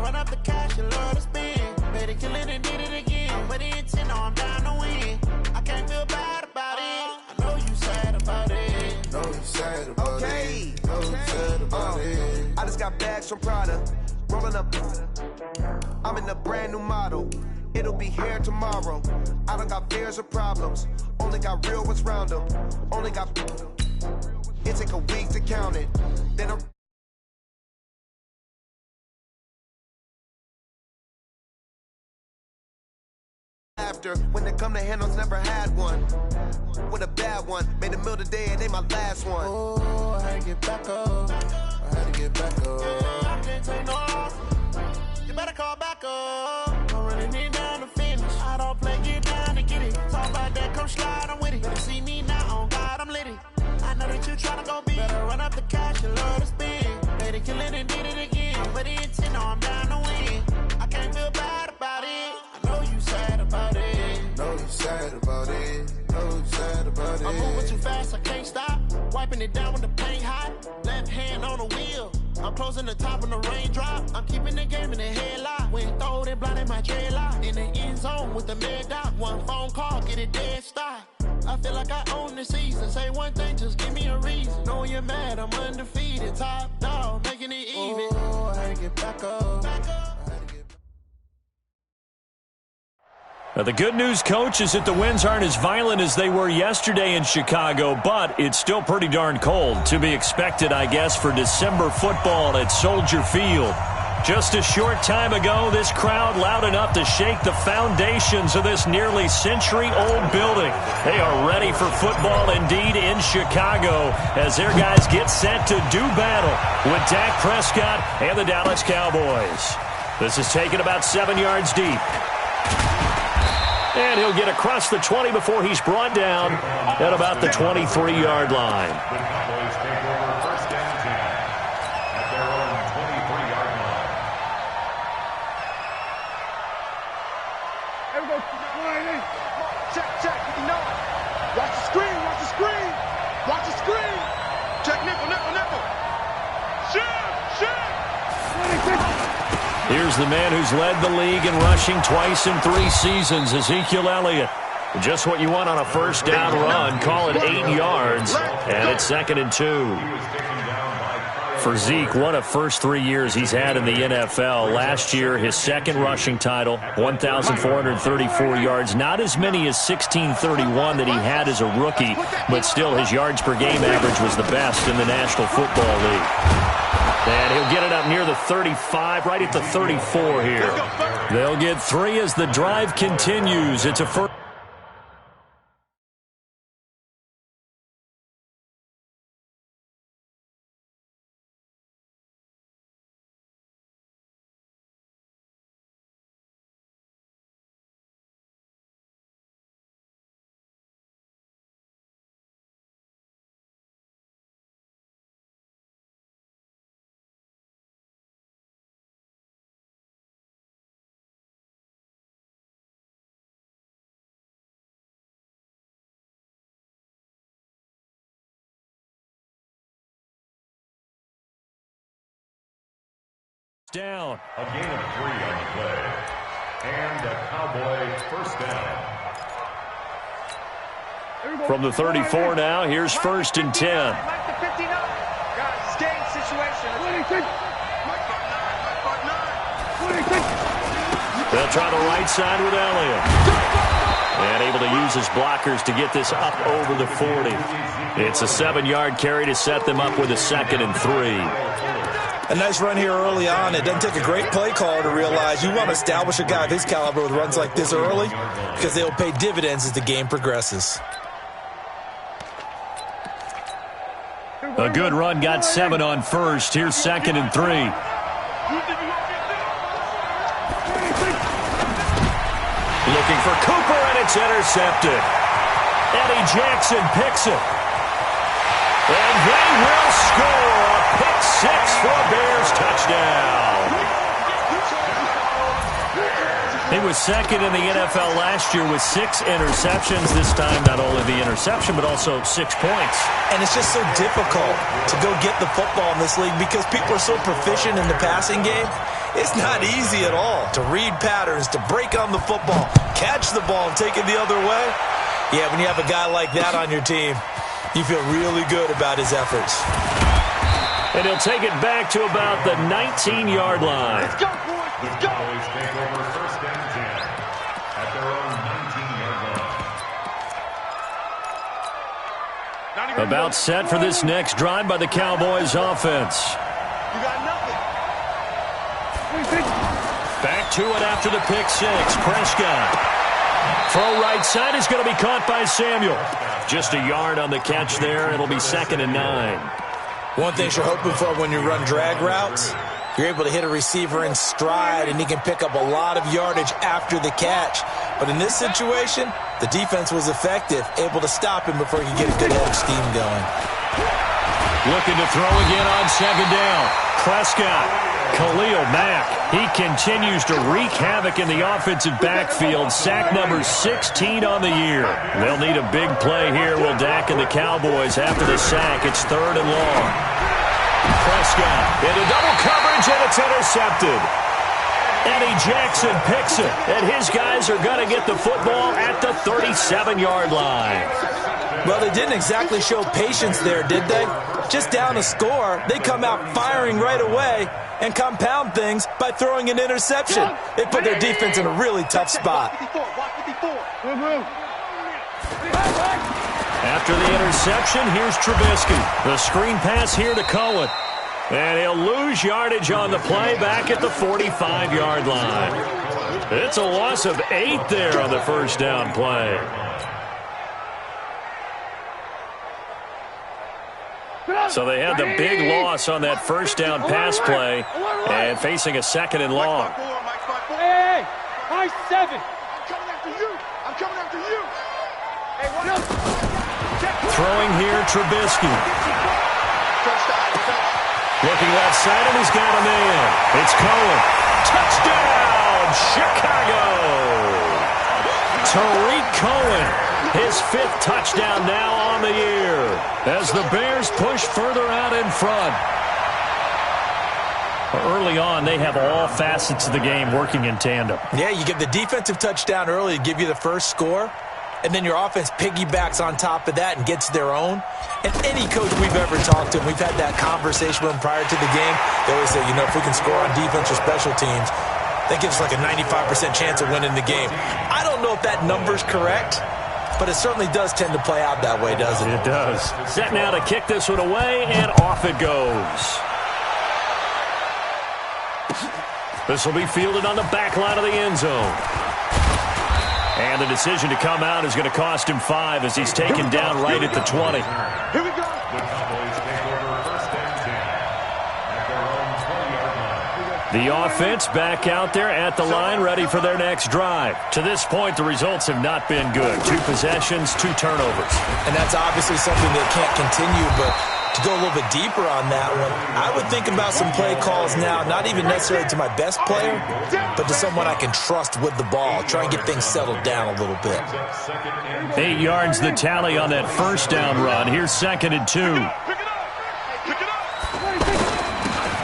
run up the cash, you love to spend. Better kill it and did it again. But the intent, no, I'm down to win. I can't feel bad about it. I know you sad about it. Know you sad about it. Know you sad about it. I just got bags from Prada. Rolling up. I'm in a brand new model. It'll be here tomorrow. I don't got fears or problems. Only got real ones round them. Only got. It take a week to count it. Then I'm. After, when they come to handles, never had one. With a bad one, made a meal today and they my last one. Oh, I had to get back up. I had to get back up. I can't take no off. You better call back up. I'm running it down to finish. I don't play, get down to get it. Talk about that, come slide, I'm with it. Better see me now, on God, I'm lit it. I know that you tryna go big. Better run up the cash, you love to spend. Better kill it and did it again. But the intent, no, I'm down to win. I can't feel bad about it. I know you sad about it. Know you sad about it. Know you sad about it. I'm moving too fast, I can't stop. Wiping it down when the paint hot. Left hand on the wheel. I'm closing the top when the raindrop. I'm keeping the game in the headlock. When throwed and blinded my dreadlock. In the end zone with the mad dot. One phone call, get it dead stop. I feel like I own the season. Say one thing, just give me a reason. Knowing you're mad, I'm undefeated. Top dog, making it even. Oh, I had to get back up. Now, the good news, Coach, is that the winds aren't as violent as they were yesterday in Chicago, but it's still pretty darn cold. To be expected, I guess, for December football at Soldier Field. Just a short time ago, this crowd loud enough to shake the foundations of this nearly century-old building. They are ready for football indeed in Chicago as their guys get set to do battle with Dak Prescott and the Dallas Cowboys. This is taken about 7 yards deep. And he'll get across the 20 before he's brought down at about the 23-yard line. The Cowboys take over first and 10 at their own 23-yard line. Everybody, check, you know it. Watch the screen. Watch the screen. Check nickel. Shoot. Here's the man who's led the league in rushing twice in 3 seasons, Ezekiel Elliott. Just what you want on a first down run. Call it 8 yards, and it's 2nd and 2. For Zeke, what a first 3 years he's had in the NFL. Last year, his second rushing title, 1,434 yards. Not as many as 1,631 that he had as a rookie, but still his yards per game average was the best in the National Football League. And he'll get it up near the 35, right at the 34 here. They'll get 3 as the drive continues. It's a first. Down. A gain of 3 on the play. And a Cowboy first down. From the 34 now, here's 1st and 10. Like the 59. Guys, game situation. They'll try the right side with Elliott. And able to use his blockers to get this up over the 40. It's a 7-yard carry to set them up with a 2nd and 3. A nice run here early on. It doesn't take a great play caller to realize you want to establish a guy of his caliber with runs like this early because they'll pay dividends as the game progresses. A good run got 7 on first. Here's 2nd and 3. Looking for Cooper, and it's intercepted. Eddie Jackson picks it. And they will score a pick 6 for a Bears touchdown. He was second in the NFL last year with 6 interceptions. This time, not only the interception, but also 6 points. And it's just so difficult to go get the football in this league because people are so proficient in the passing game. It's not easy at all to read patterns, to break on the football, catch the ball, and take it the other way. Yeah, when you have a guy like that on your team, you feel really good about his efforts. And he'll take it back to about the 19-yard line. Let's go, boys. Let's go. Cowboys take over first and 10 at their own 19-yard line. About set for this next drive by the Cowboys offense. You got nothing. Back to it after the pick six. Prescott. Throw right side is going to be caught by Samuel. Just a yard on the catch there. It'll be 2nd and 9. One thing you're hoping for when you run drag routes, you're able to hit a receiver in stride, and he can pick up a lot of yardage after the catch. But in this situation, the defense was effective, able to stop him before he could get a good head of steam going. Looking to throw again on 2nd down. Prescott. Khalil Mack. He continues to wreak havoc in the offensive backfield. Sack number 16 on the year. They'll need a big play here. Will Dak and the Cowboys after the sack. It's 3rd and long. Prescott into double coverage, and it's intercepted. Eddie Jackson picks it, and his guys are going to get the football at the 37-yard line. Well, they didn't exactly show patience there, did they? Just down a score, they come out firing right away and compound things by throwing an interception. They put their defense in a really tough spot. After the interception, here's Trubisky. The screen pass here to Cohen. And he'll lose yardage on the play back at the 45-yard line. It's a loss of 8 there on the first down play. So they had the big loss on that first down pass play and facing a 2nd and long. Hey, high 7. I'm coming after you. I'm coming after you. Hey, throwing here, Trubisky. Looking left side, and he's got a man. It's Cohen. Touchdown, Chicago. Tariq Cohen, his 5th touchdown now on the year as the Bears push further out in front. Early on, they have all facets of the game working in tandem. Yeah, you get the defensive touchdown early to give you the first score, and then your offense piggybacks on top of that and gets their own. And any coach we've ever talked to, we've had that conversation with them prior to the game, they always say, you know, if we can score on defense or special teams, that gives us like a 95% chance of winning the game. I don't know if that number's correct, but it certainly does tend to play out that way, doesn't it? It does. Set now to kick this one away, and off it goes. This will be fielded on the back line of the end zone. And the decision to come out is going to cost him 5 as he's taken down right at the 20. Here we go. The Cowboys take over first and 10 at their own 20-yard line. The offense back out there at the line, ready for their next drive. To this point, the results have not been good. 2 possessions, 2 turnovers. And that's obviously something that can't continue, but to go a little bit deeper on that one, I would think about some play calls now, not even necessarily to my best player, but to someone I can trust with the ball. Try and get things settled down a little bit. 8 yards the tally on that first down run. Here's 2nd and 2.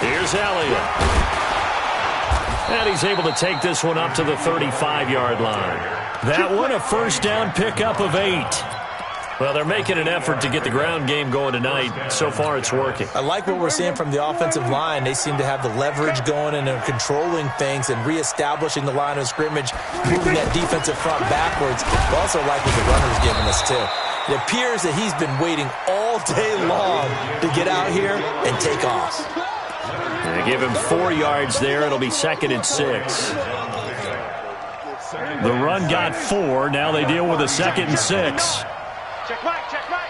Here's Elliott. And he's able to take this one up to the 35-yard line. That one a first down pickup of 8. Well, they're making an effort to get the ground game going tonight. So far, it's working. I like what we're seeing from the offensive line. They seem to have the leverage going and are controlling things and reestablishing the line of scrimmage, moving that defensive front backwards. But also like what the runner's giving us, too. It appears that he's been waiting all day long to get out here and take off. They give him 4 yards there. It'll be 2nd and 6. The run got 4. Now they deal with a 2nd and 6. Check right, check right.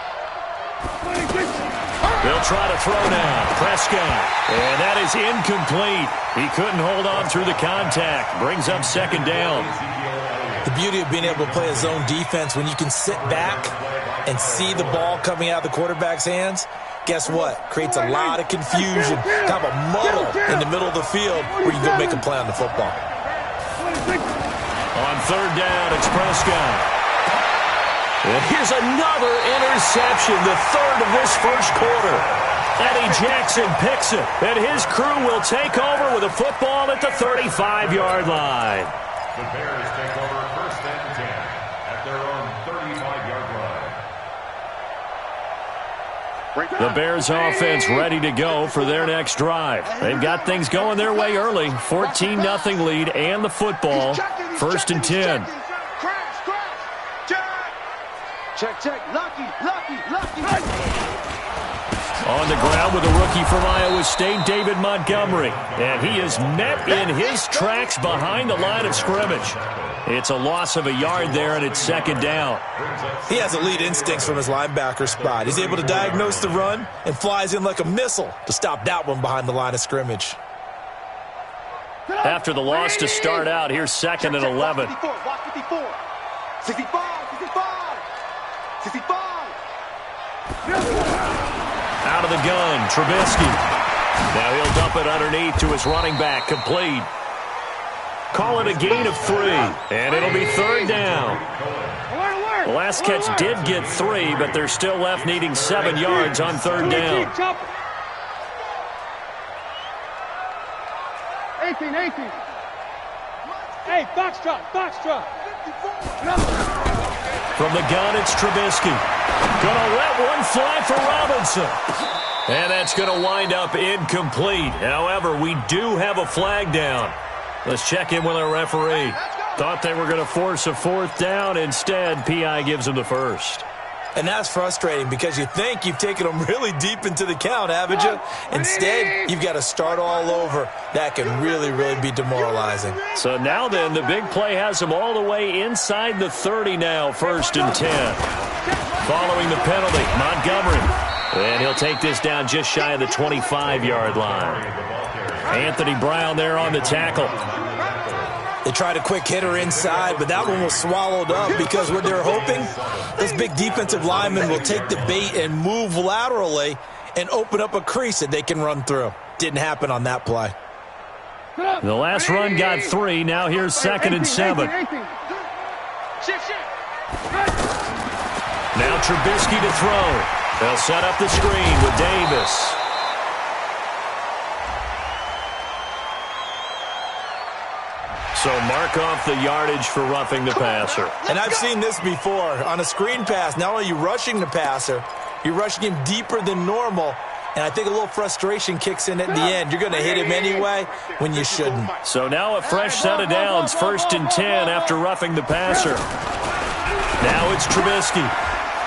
They'll try to throw now. Prescott. And that is incomplete. He couldn't hold on through the contact. Brings up 2nd down. The beauty of being able to play a zone defense when you can sit back and see the ball coming out of the quarterback's hands, guess what? Creates a lot of confusion, kind of a muddle in the middle of the field where you can go make a play on the football. On third down, it's Prescott. And here's another interception, the third of this first quarter. Eddie Jackson picks it, and his crew will take over with a football at the 35-yard line. The Bears take over first and 10 at their own 35-yard line. The Bears offense ready to go for their next drive. They've got things going their way early. 14-0 lead and the football. First and 10. Check. Lucky. On the ground with a rookie from Iowa State, David Montgomery. And he is met in his tracks behind the line of scrimmage. It's a loss of a yard there, and it's second down. He has elite instincts from his linebacker spot. He's able to diagnose the run and flies in like a missile to stop that one behind the line of scrimmage. After the loss to start out, here's second and 11. 65. Out of the gun, Trubisky. Now he'll dump it underneath to his running back, complete. Call it a gain of 3, and it'll be third down. The last catch did get 3, but they're still left needing 7 yards on third down. 18. Hey, box drop. From the gun, it's Trubisky. Gonna let one fly for Robinson. And that's gonna wind up incomplete. However, we do have a flag down. Let's check in with our referee. Thought they were gonna force a fourth down. Instead, PI gives them the first. And that's frustrating because you think you've taken them really deep into the count, haven't you? Instead, you've got to start all over. That can really, really be demoralizing. So now then, the big play has them all the way inside the 30 now, first and 10. Following the penalty, Montgomery. And he'll take this down just shy of the 25-yard line. Anthony Brown there on the tackle. They tried a quick hitter inside, but that one was swallowed up because what they're hoping, this big defensive lineman will take the bait and move laterally and open up a crease that they can run through. Didn't happen on that play. The last run got 3. Now here's second and 7. Now Trubisky to throw. They'll set up the screen with Davis. So mark off the yardage for roughing the passer. And I've seen this before. On a screen pass, not only are you rushing the passer, you're rushing him deeper than normal. And I think a little frustration kicks in at the end. You're going to hit him anyway when you shouldn't. So now a fresh set of downs, first and 10 after roughing the passer. Now it's Trubisky.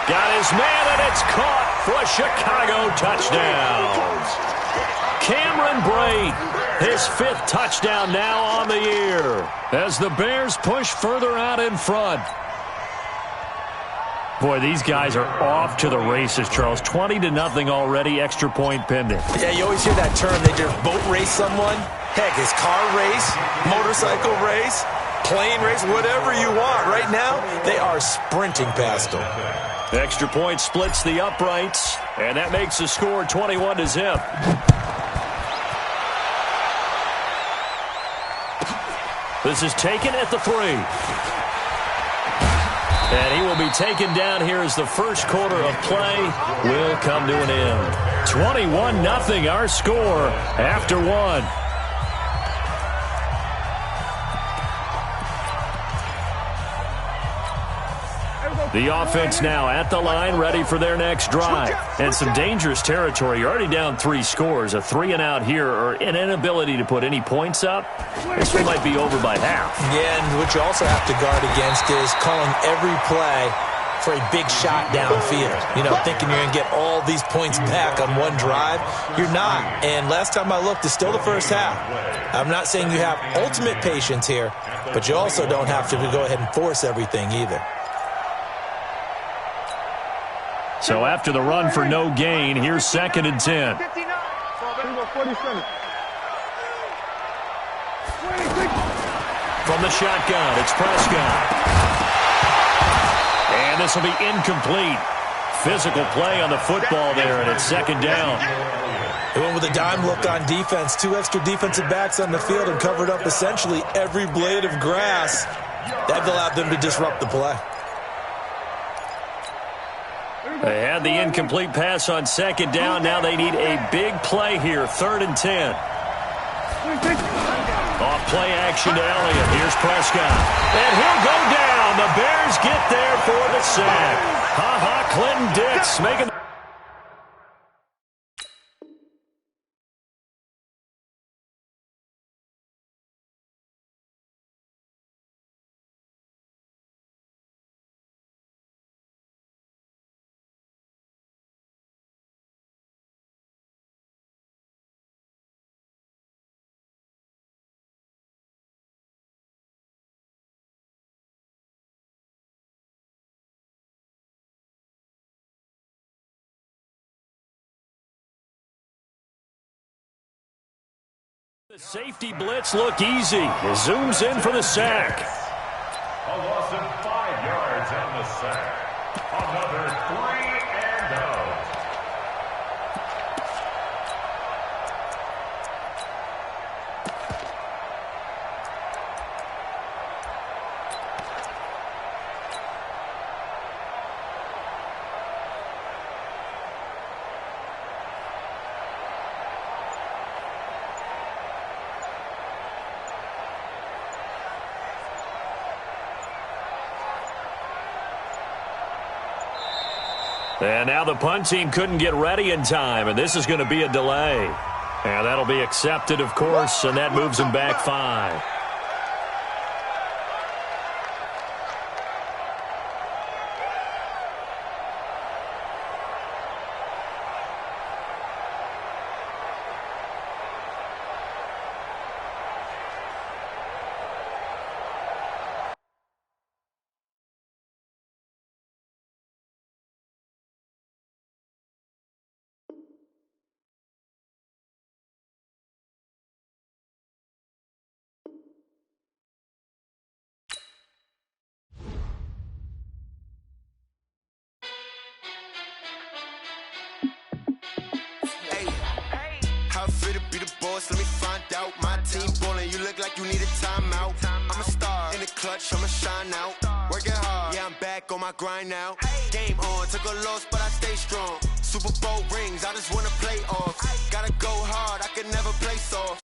Got his man, and it's caught for a Chicago touchdown. Cameron Brate, his 5th touchdown now on the year as the Bears push further out in front. Boy, these guys are off to the races, Charles. 20-0 already, extra point pending. Yeah, you always hear that term. They just boat race someone. Heck, it's car race, motorcycle race, plane race, whatever you want. Right now, they are sprinting past them. Extra point splits the uprights, and that makes the score 21-0. This is taken at the 3. And he will be taken down here as the first quarter of play will come to an end. 21-0 our score after 1. The offense now at the line, ready for their next drive. And some dangerous territory. You're already down 3 scores. A 3-and-out here or an inability to put any points up. This one might be over by half. Yeah, and what you also have to guard against is calling every play for a big shot downfield. You know, thinking you're going to get all these points back on one drive. You're not. And last time I looked, it's still the first half. I'm not saying you have ultimate patience here, but you also don't have to go ahead and force everything either. So after the run for no gain, here's second and 10. From the shotgun, it's Prescott. And this will be incomplete. Physical play on the football there, and it's second down. They went with a dime look on defense. 2 extra defensive backs on the field and covered up essentially every blade of grass. That allowed them to disrupt the play. They had the incomplete pass on second down. Now they need a big play here, 3rd and 10. Off play action to Elliott. Here's Prescott. And he'll go down. The Bears get there for the sack. Clinton Dix making the... The safety blitz look easy. It zooms in for the sack. A loss of 5 yards on the sack. Another 3 and out. And now the punt team couldn't get ready in time, and this is going to be a delay. And that'll be accepted, of course, and that moves them back 5. Let me find out. My team ballin', you look like you need a timeout. I'm a star in the clutch, I'ma shine out. Working hard, yeah, I'm back on my grind now. Game on, took a loss, but I stay strong. Super Bowl rings, I just wanna play off. Gotta go hard, I can never play soft.